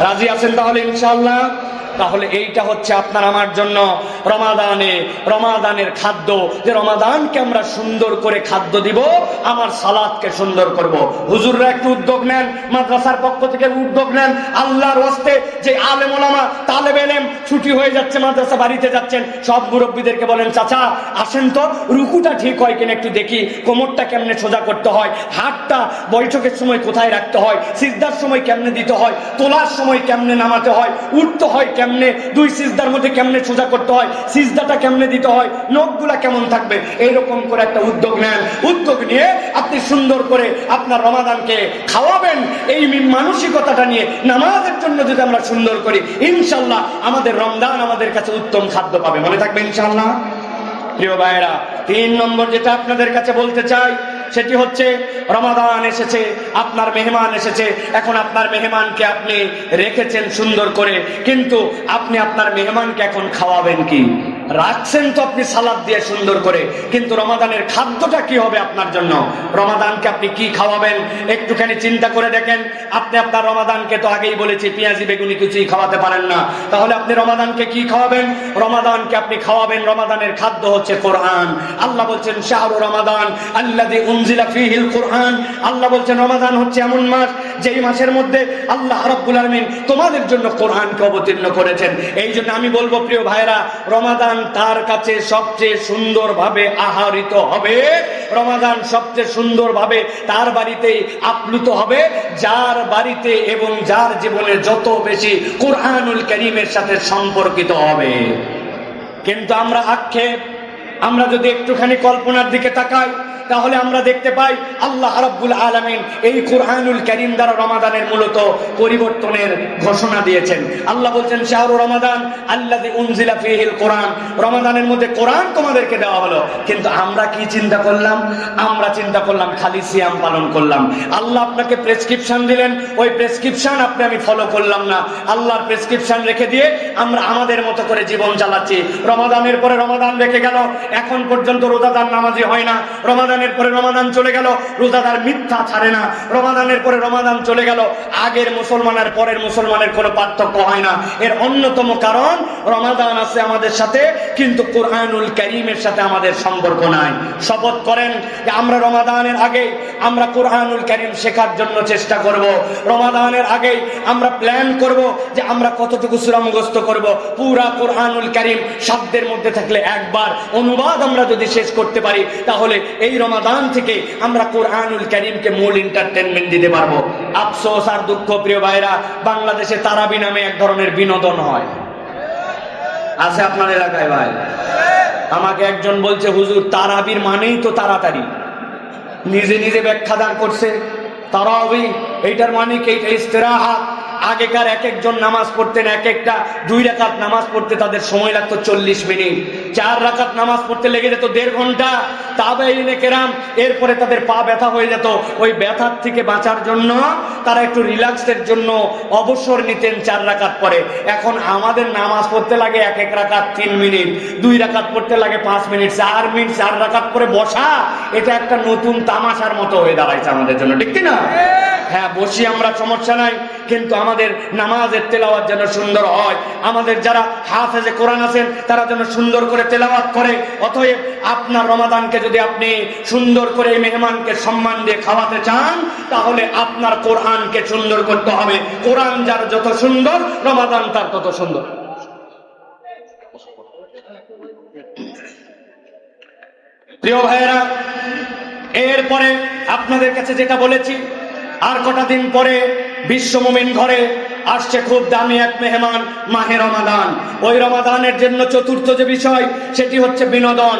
রাজি আছেন তাহলে ইনশাআল্লাহ? তাহলে এইটা হচ্ছে আপনার আমার জন্য রমাদানের খাদ্য, যে রমাদানকে আমরা সুন্দর করে খাদ্য দিব, আমার সালাতকে সুন্দর করব। হুজুররা একটু উদ্যোগ নেন, মাদ্রাসার পক্ষ থেকে উদ্যোগ নেন, আল্লাহর ওয়াস্তে। যে আলেম ওলামা তালেবে ইলম ছুটি হয়ে যাচ্ছে, মাদ্রাসা বাড়িতে যাচ্ছেন, সব মুরব্বীদেরকে বলেন, চাচা আসেন তো, রুকুটা ঠিক হয় কিনা একটু দেখি, কোমরটা কেমনে সোজা করতে হয়, হাতটা বৈঠকের সময় কোথায় রাখতে হয়, সিজদার সময় কেমনে দিতে হয়, তোলার সময় কেমনে নামাতে হয়, উঠতে হয় কেমনে, 2 সিজদার মধ্যে কেমনে সোজা করতে হয়, সিজদাটা কেমনে দিতে হয়, নখগুলা কেমন থাকবে, এইরকম করে একটা উদ্যোগ নেন। উদ্যোগ নিয়ে আপনি সুন্দর করে আপনার রমাদানকে খাওয়াবেন। এই মানসিকতাটা নিয়ে নামাজের জন্য যদি আমরা সুন্দর করি, ইনশাআল্লাহ আমাদের রমজান আমাদের কাছে উত্তম খাদ্য পাবে। মনে থাকবে ইনশাআল্লাহ। প্রিয় ভাইরা, 3 নম্বর যেটা আপনাদের কাছে বলতে চাই সেটি হচ্ছে, রমাদান এসেছে, আপনার মেহমান এসেছে। এখন আপনার মেহমানকে আপনি রেখেছেন সুন্দর করে, কিন্তু আপনি আপনার মেহমানকে এখন খাওয়াবেন কি? রাখছেন তো আপনি সালাদ দিয়ে সুন্দর করে, কিন্তু রমাদানের খাদ্যটা কি হবে আপনার জন্য? রমাদানকে আপনি কি খাওয়াবেন একটুখানি চিন্তা করে দেখেন। আপনি আপনার রমাদানকে, তো আগেই বলেছি, পেঁয়াজি বেগুনি কিছুই খাওয়াতে পারেন না, তাহলে আপনি রমাদানকে কি খাওয়াবেন? রমাদানকে আপনি খাওয়াবেন, রমাদানের খাদ্য হচ্ছে কোরআন। আল্লাহ বলছেন শাহরু রমাদান আল্লাযী উনজিলা ফীহিল কোরআন। আল্লাহ বলছেন রমাদান হচ্ছে এমন মাস, যেই মাসের মধ্যে আল্লাহ রাব্বুল আলামিন তোমাদের জন্য কোরআনকে অবতীর্ণ করেছেন। এই জন্য আমি বলবো প্রিয় ভাইরা, রমাদান তার কাছে সবচেয়ে সুন্দরভাবে আহরিত হবে, রমাদান সবচেয়ে সুন্দরভাবে তার বাড়িতে আপ্লুত হবে, যার বাড়িতে এবং যার জীবনে যত বেশি কোরআনুল কারীমের সাথে সম্পর্কিত হবে। কিন্তু আমরা যদি একটুখানি কল্পনার দিকে তাকাই, তাহলে আমরা দেখতে পাই আল্লাহ রাব্বুল আলামিন এই কোরআনুল কারীম দ্বারা রমাদানের মূলত পরিবর্তনের ঘোষণা দিয়েছেন। আল্লাহ বলছেন শাহরু রমাদান আল্লাযী উনজিলা ফীহিল কোরআন, রমাদানের মধ্যে কোরআন তোমাদেরকে দেওয়া হলো। কিন্তু আমরা কি চিন্তা করলাম? আমরা চিন্তা করলাম খালি সিয়াম পালন করলাম। আল্লাহ আপনাকে প্রেসক্রিপশন দিলেন, ওই প্রেসক্রিপশন আমি ফলো করলাম না, আল্লাহর প্রেসক্রিপশন রেখে দিয়ে আমরা আমাদের মতো করে জীবন চালাচ্ছি। রমাদানের পরে রমাদান রেখে গেল, এখন পর্যন্ত রোজাদার নামাজি হয় না। রমাদানের পরে রমাদান চলে গেল, রোজাদার মিথ্যা ছাড়ে না। রমাদানের পরে রমাদান চলে গেল, আগের মুসলমান আর পরের মুসলমানের কোনো পার্থক্য হয় না। এর অন্যতম কারণ, রমাদান আছে আমাদের সাথে, কিন্তু কোরআনুল কারীমের সাথে আমাদের সম্পর্ক নাই। শপথ করেন যে আমরা রমাদানের আগে আমরা কোরআনুল কারীম শেখার জন্য চেষ্টা করব। রমাদানের আগে আমরা প্ল্যান করব যে আমরা কতটুকু সূরা মুখস্থ করব। পুরা কোরআনুল কারীম সাধ্যের মধ্যে থাকলে একবার অনুবাদ আমরা যদি শেষ করতে পারি, তাহলে এই রমাদান থেকে আমরা কোরআনুল কারীমকে মূল এন্টারটেইনমেন্ট দিতে পারবো। আফসোস আর দুঃখ প্রিয় ভাইরা, বাংলাদেশে তারাবি নামে এক ধরনের বিনোদন হয়, আছে আপনার এলাকায় ভাই? আমাকে একজন বলছে, হুজুর তারাবির মানেই তো তাড়াতাড়ি। নিজে নিজে ব্যাখ্যা দান করছে, তারাবি এইটার মানে কি? এইটা ইস্তিরাহাত। আগেকার এক একজন নামাজ পড়তেন, এক একটা 2 রাকাত নামাজ পড়তে তাদের সময় লাগতো 40 মিনিট, 4 রাকাত নামাজ পড়তে লেগে যেত 1.5 ঘন্টা। তাবেঈনে কেরাম এরপরে তাদের পা ব্যথা হয়ে যেত, ওই ব্যথার থেকে বাঁচার জন্য তারা একটু রিল্যাক্সের জন্য অবসর নিতেন 4 রাকাত পরে। এখন আমাদের নামাজ পড়তে লাগে 1 রাকাত 3 মিনিট, 2 রাকাত পড়তে লাগে 5 মিনিট, 4 মিনিট 4 রাকাত করে বসা, এটা একটা নতুন তামাশার মতো হয়ে দাঁড়াইছে আমাদের জন্য, ঠিক কি না? হ্যাঁ, বসি আমরা, সমস্যা নাই, কিন্তু আমাদের নামাজের তেলাওয়াত যেন সুন্দর হয়। আমাদের যারা হাফেজে কোরআন আছেন তারা যেন সুন্দর করে তেলাওয়াত করে। অতএব আপনার রমাদানকে যদি আপনি সুন্দর করে মেহমানকে সম্মান দিয়ে খাওয়াতে চান, তাহলে আপনার কোরআনকে সুন্দর করতে হবে। কোরআন যার যত সুন্দর, রমাদান তার তত সুন্দর। প্রিয় ভাইয়েরা, এরপরে আপনাদের কাছে যেটা বলেছি, আর কটা দিন পরে বিশ্ব মুমিন ঘরে আসছে খুব দামি এক মেহমান, মাহে রমাদান। ওই রমাদানের জন্য চতুর্থ যে বিষয় সেটি হচ্ছে বিনোদন।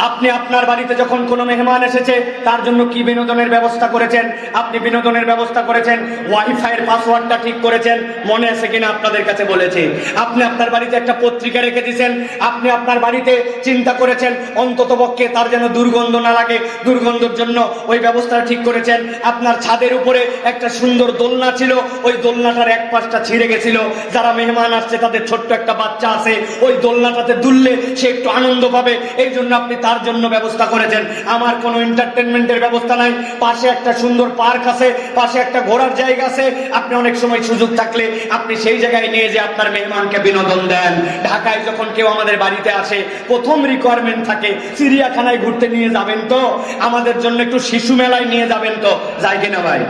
আপনি আপনার বাড়িতে যখন কোনো মেহমান এসেছে তার জন্য কি বিনোদনের ব্যবস্থা করেছেন? আপনি বিনোদনের ব্যবস্থা করেছেন, ওয়াইফাইয়ের পাসওয়ার্ডটা ঠিক করেছেন, মনে আছে কিনা আপনাদের কাছে বলেছি। আপনি আপনার বাড়িতে একটা পত্রিকা রেখে দিয়েছেন, আপনি আপনার বাড়িতে চিন্তা করেছেন অন্ততপক্ষে তার যেন দুর্গন্ধ না লাগে, দুর্গন্ধের জন্য ওই ব্যবস্থা ঠিক করেছেন। আপনার ছাদের উপরে একটা সুন্দর দোলনা ছিল, ওই দোলনাটার এক পাশটা ছিঁড়ে গেছিল, যারা মেহমান আসছে তাদের ছোট্ট একটা বাচ্চা আছে, ওই দোলনাটাতে দুললে সে একটু আনন্দ পাবে, এই জন্য আপনি তার জন্য ব্যবস্থা করেছেন। আমার কোনো এন্টারটেনমেন্টের ব্যবস্থা নাই, পাশে একটা সুন্দর পার্ক আছে, পাশে একটা ঘোরার জায়গা আছে, আপনি অনেক সময় সুযোগ থাকলে আপনি সেই জায়গায় নিয়ে যে আপনার মেহমানকে বিনোদন দেন। ঢাকায় যখন কেউ আমাদের বাড়িতে আসে প্রথম রিকোয়ারমেন্ট থাকে চিড়িয়াখানায় ঘুরতে নিয়ে যাবেন তো, আমাদের জন্য একটু শিশু মেলায় নিয়ে যাবেন তো, যাই কিনা ভাই?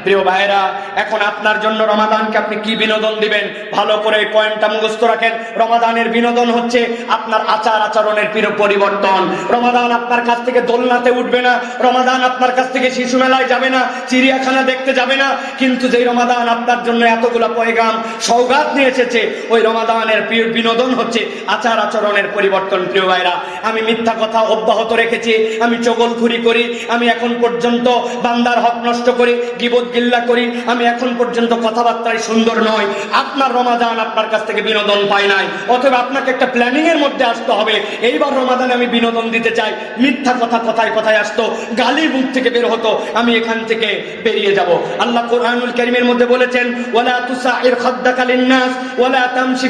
প্রিয় ভাইরা, এখন আপনার জন্য রমাদানকে আপনি কি বিনোদন দিবেন ভালো করে এই পয়েন্টটা মুখস্থ রাখেন। রমাদানের বিনোদন হচ্ছে আপনার আচার আচরণের পরিবর্তন। রমাদান আপনার কাছ থেকে দোলনাতে উঠবে না, রমাদান আপনার কাছ থেকে শিশু মেলায় যাবে না, চিড়িয়াখানা দেখতে যাবে না, কিন্তু যেই রমাদান আপনার জন্য এতগুলা পয়গাম সওগাত নিয়ে এসেছে, ওই রমাদানের বিনোদন হচ্ছে আচার আচরণের পরিবর্তন। প্রিয় ভাইরা, আমি মিথ্যা কথা অব্যাহত রেখেছি, আমি চগলখুরি করি, আমি এখন পর্যন্ত বান্দার হক নষ্ট করি, গীবত গিল্লা করি, আমি এখন পর্যন্ত কথাবার্তায় সুন্দর নয়। আপনার রমাদান আপনার কাছ থেকে বিনোদন পায় নাই, অথবা আপনাকে একটা প্ল্যানিং এর মধ্যে আসতে হবে। এইবার রমাদানে আমি বিনোদন দিতে চাই, মিথ্যা কথা কথায় কথায় আসতো, গালি মুখ থেকে বের হতো, আমি এখান থেকে বেরিয়ে যাব। আল্লাহ কোরআনুল কারীমের মধ্যে বলেছেন, ওয়ালা তুসাইর খাদ্দাকা লিন্নাস ওয়ালা তামশি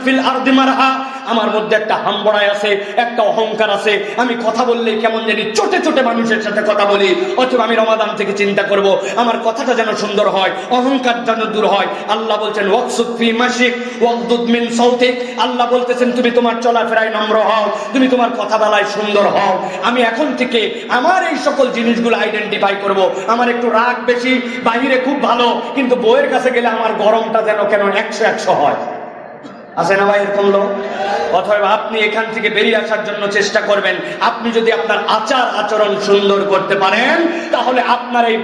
ফিল আরদি মারহা। আমার মধ্যে একটা হামবড়াই আছে, একটা অহংকার আছে, আমি কথা বললেই কেমন জানি চটে চটে মানুষের সাথে কথা বলি। অথবা আমি রমাদান থেকে চিন্তা করব আমার কথাটা যেন সুন্দর হয়, অহংকার যেন দূর হয়। আল্লাহ বলছেন ওয়াকসুদ ফি মাশিক ওয়াগদুদ মিন সাউতিক। আল্লাহ বলতেছেন তুমি তোমার চলাফেরায় নম্র হও, তুমি তোমার কথা বলায় সুন্দর হও। আমি এখন থেকে আমার এই সকল জিনিসগুলো আইডেন্টিফাই করব। আমার একটু রাগ বেশি, বাইরে খুব ভালো, কিন্তু বউয়ের কাছে গেলে আমার গরমটা যেন কেন 100 হয়। আছে না ভাই এরকম লোক? অথবা আপনি এখান থেকে বেরিয়ে আসার জন্য চেষ্টা করবেন। আপনি যদি আপনার আচার আচরণ সুন্দর করতে পারেন তাহলে আপনার এই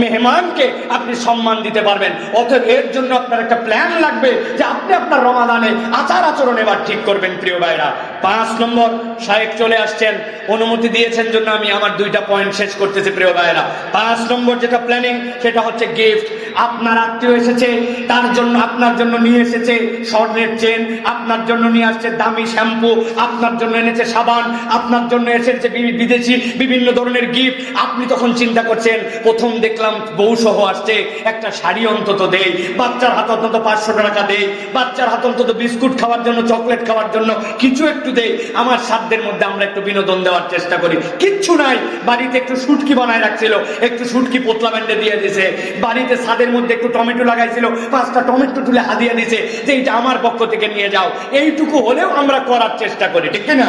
মেহমানকে আপনি সম্মান দিতে পারবেন। অতএব এর জন্য আপনার একটা প্ল্যান লাগবে যে আপনি আপনার রমাদানে আচার আচরণ এবার ঠিক করবেন। প্রিয় ভাইরা, 5 নম্বর শায়েখ চলে আসছেন, অনুমতি দিয়েছেন জন্য আমি আমার 2টা পয়েন্ট শেষ করতেছি। প্রিয় ভাইরা, 5 নম্বর যেটা প্ল্যানিং সেটা হচ্ছে গিফট। আপনার আত্মীয় এসেছে, তার জন্য আপনার জন্য নিয়ে এসেছে স্বর্ণের চেন, আপনার জন্য নিয়ে আসছে দামি শ্যাম্পু, আপনার জন্য এনেছে সাবান, আপনার জন্য এসেছে বিদেশি বিভিন্ন ধরনের গিফট। আপনি তখন চিন্তা করছেন, প্রথম দেখলাম বউ সহ আসছে, একটা শাড়ি অন্তত দেই, বাচ্চার হাত অন্তত 500 টাকা দেই, বাচ্চার হাত অন্তত বিস্কুট খাওয়ার জন্য, চকলেট খাওয়ার জন্য কিছু একটু দেই। আমার সাধ্যের মধ্যে আমরা একটু বিনোদন দেওয়ার চেষ্টা করি। কিচ্ছু নাই, বাড়িতে একটু শুটকি বানায় রাখছিল, একটু শুটকি পোতলা ব্যান্ডে দিয়ে দিছে, বাড়িতে ছাদের মধ্যে একটু টমেটো লাগাইছিল, 5টা টমেটো তুলে হাদিয়া দিছে যে এটা আমার পক্ষ থেকে নিয়ে যাও। এইটুকু হলেও আমরা করার চেষ্টা করি, ঠিক না?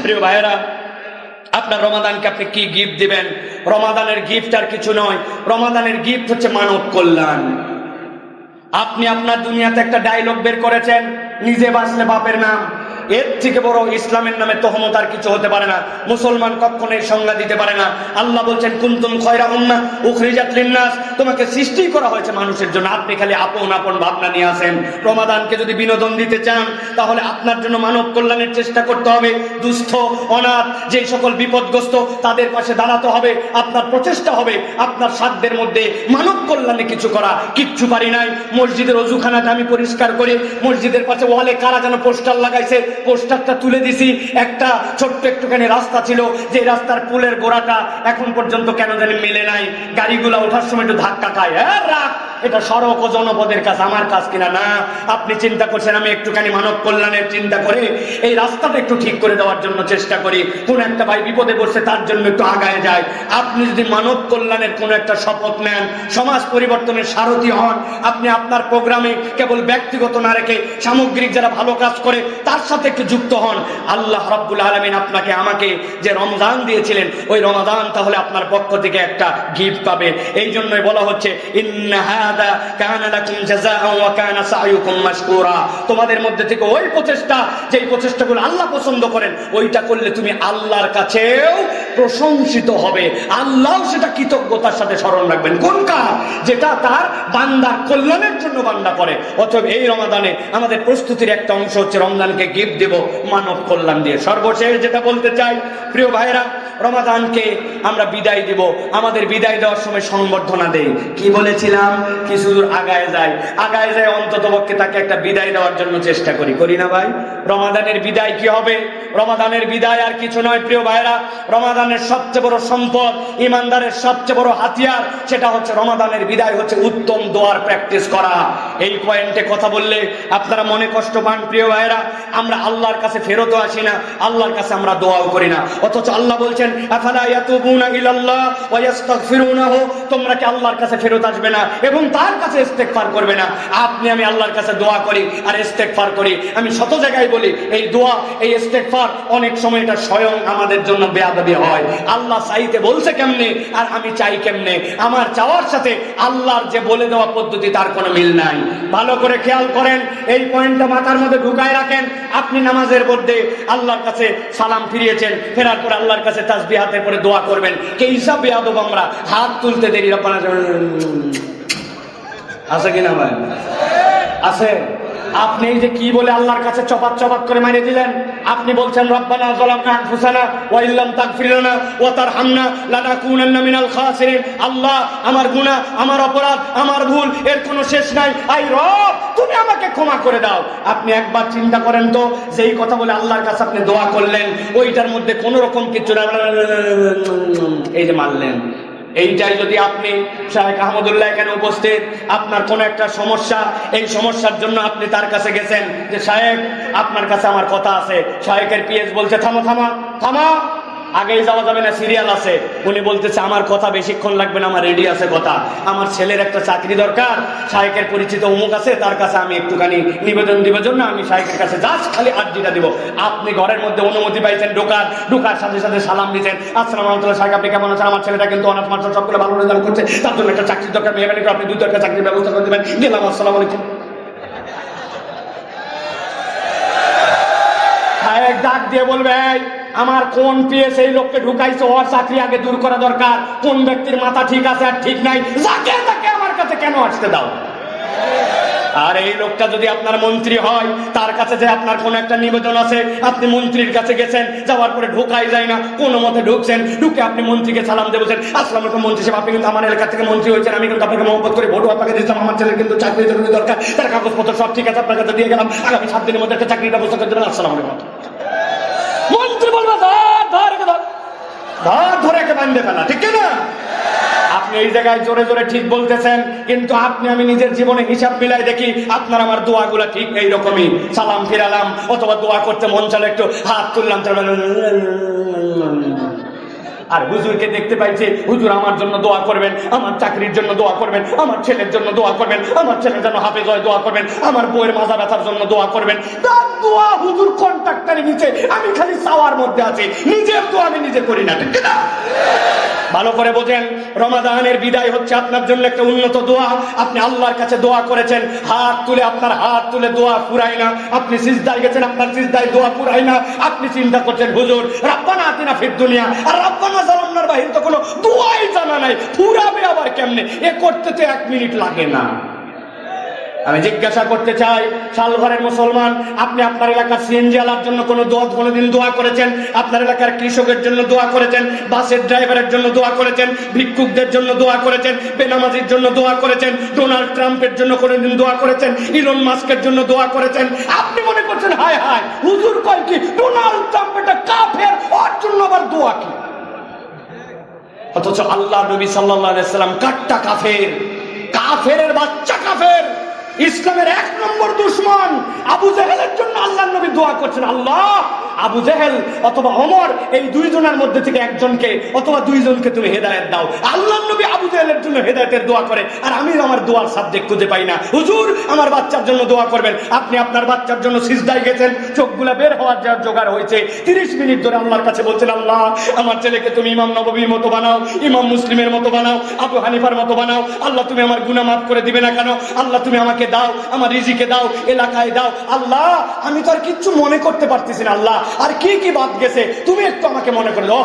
প্রিয় ভাইয়েরা, আপনার রমাদানকে আপনি কি গিফট দিবেন? রমাদানের গিফট আর কিছু নয়, রমাদানের গিফট হচ্ছে মানব কল্যাণ। আপনি আপনার দুনিয়াতে একটা ডায়লগ বের করেছেন, নিজে বাঁচলে বাপের নাম। এর থেকে বড় ইসলামের নামে তহমত আর কিছু হতে পারে না। মুসলমান কখনো এই সংজ্ঞা দিতে পারে না। আল্লাহ বলছেন কুনতুম খায়রা উম্মাহ উখরিজাত লিন্নাস, তোমাকে সৃষ্টি করা হয়েছে মানুষের জন্য, আপনি খালি আপন আপন ভাবনা নিয়ে আসেন। রমাদানকে যদি বিনোদন দিতে চান তাহলে আপনার জন্য মানব কল্যাণের চেষ্টা করতে হবে। দুস্থ অনাথ যে সকল বিপদগ্রস্ত তাদের পাশে দাঁড়াতে হবে। আপনার প্রচেষ্টা হবে আপনার সাধ্যের মধ্যে মানব কল্যাণে কিছু করা। কিচ্ছু পারি নাই, মসজিদের অজুখানাটা আমি পরিষ্কার করি, মসজিদের পাশে ওয়ালে কারা যেন পোস্টার লাগাইছে, পোস্টারটা তুলে দিছি। একটা ছোট্ট একটুখানি রাস্তা ছিল, যে রাস্তার পুলের গোড়াটা এখন পর্যন্ত কেন জানি মেলে নাই, গাড়িগুলা ওঠার সময় একটু ধাক্কা খায়। হ্যাঁ রাখ, এটা সড়ক ও জনপদের কাজ, আমার কাজ কিনা না। আপনি চিন্তা করছেন আমি একটুখানি মানব কল্যাণের চিন্তা করে এই রাস্তাটা একটু ঠিক করে দেওয়ার জন্য চেষ্টা করি। কোন একটা ভাই বিপদে পড়ছে তার জন্য একটু আগায় যায়। আপনি যদি মানব কল্যাণের কোন একটা শপথ নেন, সমাজ পরিবর্তনের সারথি হন, আপনি আপনার প্রোগ্রামে কেবল ব্যক্তিগত না রেখে সামগ্রিক যারা ভালো কাজ করে তার সাথে একটু যুক্ত হন, আল্লাহ রাব্বুল আলামিন আপনাকে আমাকে যে রমজান দিয়েছিলেন ওই রমাদান তাহলে আপনার পক্ষ থেকে একটা গিফট পাবে। এই জন্যই বলা হচ্ছে ইন্নাহা হাযা কানা লাকুম জাযাআন ওয়া কানা সা'য়ুকুম মাশকুরা। তোমাদের মধ্যে থেকে ওই প্রচেষ্টা, যেই প্রচেষ্টাগুলো আল্লাহ পছন্দ করেন, ওইটা করলে তুমি আল্লাহর কাছেও প্রশংসিত হবে, আল্লাহ সেটা কৃতজ্ঞতার সাথে স্মরণ রাখবেন। কোন কাজ? যেটা তার বান্দার কল্যাণের জন্য বান্দা করে। অতএব এই রমাদানে আমাদের প্রস্তুতির একটা অংশ হচ্ছে রমজানকে গিফট দেব মানব কল্যাণ দিয়ে। সর্বশেষ যেটা বলতে চাই, প্রিয় ভাইরা, রমাদানকে আমরা বিদায় দিব, আমাদের বিদায় দেওয়ার সময় সংবর্ধনা দেই। কি বলেছিলাম? কিছু দূর আগায় যায় অন্তত পক্ষে তাকে একটা বিদায় দেওয়ার জন্য চেষ্টা করি না ভাই? রমাদানের বিদায় কি হবে? রমাদানের বিদায় আর কিছু নয় প্রিয় ভাইরা, রমাদানের সবচেয়ে বড় সম্পদ, ইমানদারের সবচেয়ে বড় হাতিয়ার, সেটা হচ্ছে রমাদানের বিদায় হচ্ছে উত্তম দোয়ার প্র্যাকটিস করা। এই পয়েন্টে কথা বললে আপনারা মনে কষ্ট পান প্রিয় ভাইরা। আমরা আল্লাহর কাছে ফেরতও আসি না, আল্লাহর কাছে আমরা দোয়াও করি না, অথচ আল্লাহ বলছেন আফালা ইয়াতুবুনা ইলাল্লাহ ওয়া ইস্তাগফিরুনাহু, তোমরা কি আল্লাহর কাছে ফেরত আসবে না এবং তার কাছে ইস্তেগফার করবে না? আপনি আমি আল্লাহর কাছে দোয়া করি আর ইস্তেগফার করি। আমি শত জায়গায় বলি, এই দোয়া, এই ইস্তেগফার অনেক সময় এটা স্বয়ং আমাদের জন্য বেয়াদবি হয়। আল্লাহ চাইতে বলছে কেমনে আর আমি চাই কেমনে? আমার চাওয়ার সাথে আল্লাহর যে বলে দেওয়া পদ্ধতি তার কোনো মিল নাই। ভালো করে খেয়াল করেন, এই পয়েন্টটা মাথার মধ্যে ঢুকায় রাখেন। আপনি নামাজের মধ্যে আল্লাহর কাছে সালাম ফিরিয়েছেন, ফেরার পরে আল্লাহর কাছে তাসবিহ হাতের পরে দোয়া করবেন। কে হিসাব বেয়াদব আমরা? হাত তুলতে দেরি রব্বানা আছে কিনা ভাই? আছে। আপনি এই যে কি বলে আল্লাহর কাছে চপাত করে মারিয়ে দিলেন। আপনি বলছেন রব্বানা যালামনা আনফুসানা ওয়া ইল্লাম তাগফির লানা ওয়া তারহামনা লানাকুনান্না মিনাল খাসিরিন। আল্লাহ, আমার গুনাহ, আমার অপরাধ, আমার ভুল, এর কোনো শেষ নাই। আই রব, তুমি আমাকে ক্ষমা করে দাও। আপনি একবার চিন্তা করেন তো, যেই কথা বলে আল্লাহর কাছে আপনি দোয়া করলেন, ওইটার মধ্যে কোনো রকম কিছু এই যে মারলেন, এইটাই যদি আপনি শাহেখ আহমদুল্লাহ এখানে উপস্থিত, আপনার কোন একটা সমস্যা, এই সমস্যার জন্য আপনি তার কাছে গেছেন যে শাহেখ আপনার কাছে আমার কথা আছে, শাহেখের পিএস বলছে থামা, আগেই যাওয়া যাবে না, সিরিয়াল আছে। উনি বলতেছে আমার কথা বেশিক্ষণ লাগবে না, আমার রেডি আছে কথা, আমার ছেলের একটা চাকরি দরকার, শাহেখের পরিচিত অমুক আছে, তার কাছে আমি একটুখানি নিবেদন দিবার জন্য আমি শাহেখের কাছে জাস্ট খালি আর্জিটা দিব। আপনি ঘরের মধ্যে অনুমতি পাইছেন, ঢোকার সাথে সাথে সালাম দিচ্ছেন, আসসালামু আলাইকুম শাহেখ, আপনি কেমন আছেন? আমার ছেলেটা কিন্তু অনার্স মাস্টার সবগুলো ভালো রেজাল্ট করছে, তার জন্য একটা চাকরির দরকার, মেহরবানি করে আপনি 2-4টা চাকরির ব্যবস্থা করে দেবেন। গেলাম, আসসালামু আলাইকুম। শাহেখ ডাক দিয়ে বলবে, আমার কোন পিএস এই লোককে ঢুকাইছে, ওর চাকরি আগে দূর করা দরকার। কোন ব্যক্তির মাথা ঠিক আছে আর ঠিক নাই, যাকে তাকে আমার কাছে কেন আসতে দাও? আর এই লোকটা যদি আপনার মন্ত্রী হয়, তার কাছে যে আপনার কোন একটা নিবেদন আছে, আপনি মন্ত্রীর কাছে গেছেন, যাওয়ার পরে ঢোকাই যায় না, কোনো মতে ঢুকছেন, ঢুকে আপনি মন্ত্রীকে সালাম দিয়ে বলছেন আসসালামু আলাইকুম মন্ত্রী সাহেব, আপনি কিন্তু আমার এলাকা থেকে মন্ত্রী হয়েছেন, আমি কিন্তু আপনাকে মহব্বত করে ভোট আপনাকে দিয়েছিলাম, আমার ছেলের কিন্তু চাকরি জরুরি দরকার, তার কাগজপত্র সব ঠিক আছে, আপনার কাছে দিয়ে গেলাম, আগামী 7 দিনের মধ্যে একটা চাকরির ব্যবস্থা করে দেবেন, আসসালামু আলাইকুম। মন্ত্রী বলবে ধরে একে বান্ধে ফেলা, ঠিক না? আপনি এই জায়গায় জোরে জোরে ঠিক বলতেছেন, কিন্তু আপনি আমি নিজের জীবনে হিসাব মিলাই দেখি আপনার আমার দোয়াগুলো ঠিক এইরকমই। সালাম ফিরালাম অথবা দোয়া করতে মন চাইলে একটু হাত তুললাম, আর হুজুরকে দেখতে পাইছে, হুজুর আমার জন্য দোয়া করবেন, আমার চাকরির জন্য দোয়া করবেন, আমার ছেলের জন্য দোয়া করবেন, আমার ছেলের জন্য হাফেজ হয় দোয়া করবেন, আমার বউয়ের মাজা ব্যথার জন্য দোয়া করবেন। তার দোয়া হুজুর কন্ট্রাক্টরে নিচে, আমি খালি চাওয়ার মধ্যে আছি, নিজের দোয়া আমি নিজে করি না, ঠিক না? ভালো করে বোঝেন, রমাদানের বিদায় হচ্ছে আপনার জন্য একটা উন্নত দোয়া। আপনি আল্লাহর কাছে দোয়া করেছেন, হাত তুলে, আপনার হাত তুলে দোয়া ফুরায় না। আপনি সিজদায় গেছেন, আপনার সিজদায় দোয়া ফুরায় না। আপনি চিন্তা করছেন হুজুর রাব্বানা আতিনা ফিদ দুনিয়া আর রাব্বানা যালামনার বাহিরে তো কোনো দোয়াই জানা নাই, ফুরাবে আবার কেমনে? এ করতে তো 1 মিনিট লাগে না। আমি জিজ্ঞাসা করতে চাই, শালঘরের মুসলমান, আপনি আপনার এলাকার সিএনজি আলার জন্য কোনোদিন দোয়া করেছেন? আপনার এলাকার কৃষকের জন্য দোয়া করেছেন? বাসের ড্রাইভারের জন্য দোয়া করেছেন? ভিক্ষুকদের জন্য দোয়া করেছেন? বেনামাজির জন্য দোয়া করেছেন? ডোনাল্ড ট্রাম্পের জন্য কোনোদিন দোয়া করেছেন? ইলন মাস্কের জন্য দোয়া করেছেন? আপনি মনে করছেন হায় হায় হুজুর কয় কি, ডোনাল্ড ট্রাম্প এটা কাফের, ওর জন্য আবার দোয়া কি? অথচ আল্লাহ নবী সাল্লাল্লাহু আলাইহি সাল্লাম কাট্টা কাফের, কাফেরের বাচ্চা কাফের, ইসলামের 1 নম্বর দুশমন আবু জেহেলের জন্য আল্লাহর নবী দোয়া করছেন, আল্লাহ আবু জেহেল অথবা ওমর এই দুইজনের মধ্যে থেকে একজনকে অথবা দুইজনকে তুমি হেদায়েত দাও। আল্লাহর নবী আবু জেহেলের জন্য হেদায়েতের দোয়া করে, আর আমি আমার দোয়ার সাবজেক্ট খুঁজে পাই না। হুজুর আমার বাচ্চার জন্য দোয়া করবেন, আপনি আপনার বাচ্চার জন্য সিজদায় গেছেন, চোখগুলা বের হওয়ার যা জোগাড় হয়েছে, 30 মিনিট ধরে আল্লাহর কাছে বলছেন, আল্লাহ আমার ছেলেকে তুমি ইমাম নববীর মতো বানাও, ইমাম মুসলিমের মতো বানাও, আবু হানিফার মতো বানাও। আল্লাহ তুমি আমার গুনাহ মাফ করে দিবে না কেন? আল্লাহ তুমি আমাকে দাও, আমার রিজিকে দাও, এলাকায় দাও। আল্লাহ আমি তো আর কিচ্ছু মনে করতে পারতেছি না, আল্লাহ আর কি কি বাদ গেছে তুমি একটু আমাকে মনে করে দাও।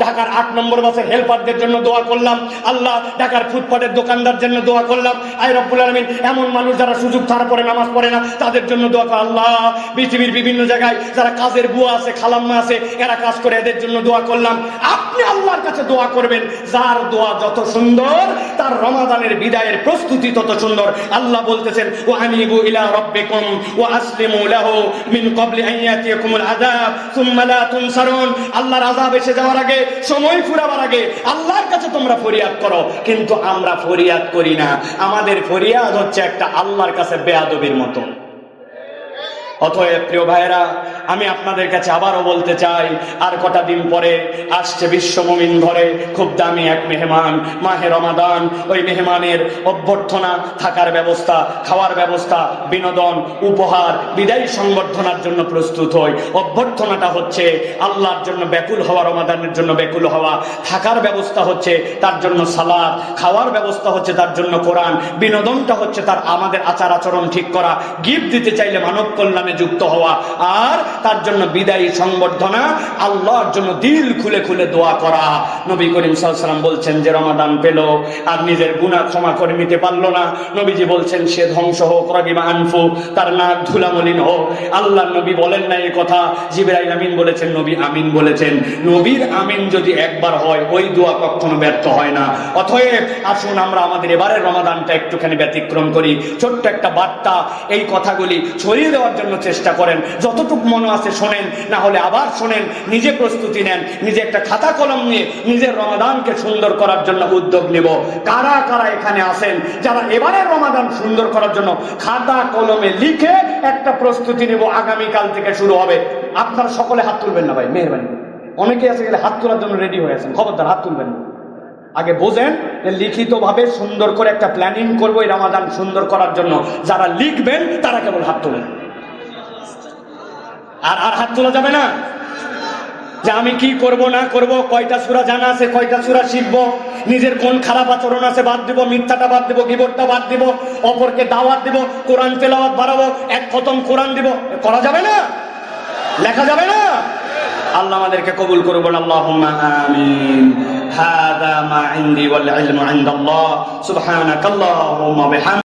ঢাকার 8 নম্বর বাসের হেল্পারদের জন্য দোয়া করলাম, আল্লাহ ঢাকার ফুটপাতের দোকানদার জন্য দোয়া করলাম। আয় রব্বুল আলামিন এমন মানুষ যারা সুযোগ ছাড়া পড়ে নামাজ পড়ে না তাদের জন্য দোয়া কর। আল্লাহ পৃথিবীর বিভিন্ন জায়গায় যারা কাজের বুয়া আছে, খালাম্মা আছে, এরা কাজ করে, এদের জন্য দোয়া করলাম। আপনি আল্লাহর কাছে দোয়া করবেন, যার দোয়া যত সুন্দর তার রমাদানের বিদায়ের প্রস্তুতি তত সুন্দর। আল্লাহ বলতেছেন ওয়া আনিবু ইলা রাব্বিকুম ওয়া আসলিমু লাহু মিন ক্বাবলি আন ইয়াতিয়াকুমুল আযাব সুম্মা লা তুনসারুন। আল্লাহর আযাব এসে যাওয়ার আগে, সময় ফুরাবার আগে আল্লাহর কাছে তোমরা ফরিয়াদ করো। কিন্তু আমরা ফরিয়াদ করি না, আমাদের ফরিয়াদ হচ্ছে একটা আল্লাহর কাছে বেয়াদবির মতো। অতএব প্রিয় ভাইরা, আমি আপনাদের কাছে আবারও বলতে চাই, আর কটা দিন পরে আসছে বিশ্ব মুমিন ঘরে খুব দামি এক মেহমান, মাহে রমাদান। ওই মেহমানের অভ্যর্থনা, থাকার ব্যবস্থা, খাওয়ার ব্যবস্থা, বিনোদন, উপহার, বিদায়ী সংবর্ধনার জন্য প্রস্তুত হই। অভ্যর্থনাটা হচ্ছে আল্লাহর জন্য ব্যাকুল হওয়া, রমাদানের জন্য ব্যাকুল হওয়া। থাকার ব্যবস্থা হচ্ছে তার জন্য সালাত, খাওয়ার ব্যবস্থা হচ্ছে তার জন্য কোরআন, বিনোদনটা হচ্ছে তার আমাদের আচার আচরণ ঠিক করা, গিফট দিতে চাইলে মানব কল্যাণ যুক্ত হওয়া, আর তার জন্য বিদায়ী সংবর্ধনা, আল্লাহর জন্য দিল খুলে খুলে দোয়া করা। নবী করিম সাল্লাল্লাহু আলাইহি ওয়াসাল্লাম বলছেন যে রমাদান পেল আর নিজের গুনাহ ক্ষমা করে নিতে পারলো না, নবীজি বলছেন সে ধ্বংস হোক, রাগিমা আনফু, তার নাক ধুলামলিন হোক। আল্লাহর নবী বলেন না এই কথা, জিবরাইল আমিন বলেছেন, নবী আমিন বলেছেন। নবীর আমিন যদি একবার হয়, ওই দোয়া কখনো ব্যর্থ হয় না। অতএব আসুন আমরা আমাদের এবারের রমাদানটা একটুখানি ব্যতিক্রম করি। ছোট্ট একটা বার্তা, এই কথাগুলি ছড়িয়ে দেওয়ার জন্য চেষ্টা করেন। যতটুকু মনে আছে শোনেন, না হলে আবার শোনেন, নিজে প্রস্তুতি নেন, নিজে একটা খাতা কলম নিয়ে নিজের রমাদানকে সুন্দর করার জন্য উদ্যোগ নেব। কারা কারা এখানে আছেন যারা এবারের রমাদান সুন্দর করার জন্য খাতা কলমে লিখে একটা প্রস্তুতি নেব? আগামীকাল থেকে শুরু হবে। আপনারা সকলে হাত তুলবেন না ভাই, মেহেরবানি। অনেকে আছে গেলে হাত তোলার জন্য রেডি হয়ে আছেন, খবরদার হাত তুলবেন না। আগে বোঝেন যে লিখিতভাবে সুন্দর করে একটা প্ল্যানিং করবো এই রমাদান সুন্দর করার জন্য। যারা লিখবেন তারা কেবল হাত তোলেন, আর হাত তোলা যাবে না যে আমি কি করব না করব, কয়টা সূরা জানা আছে, কয়টা সূরা শিখবো, নিজের কোন খারাপ আচরণ আছে বাদ দিব, মিথ্যাটা বাদ দিব, গীবতটা বাদ দিব, অপরকে দাওয়াত দিব, কোরআন তেলাওয়াত বাড়াবো, এক খতম কোরআন দিব। করা যাবে না, লেখা যাবে না। আল্লাহ আমাদেরকে কবুল করুন, আল্লাহুম্মা আমিন। হাদা মা ইনদি ওয়াল ইলমু ইনদাল্লাহ। সুবহানাকাল্লাহুম্মা বিহামদিকা।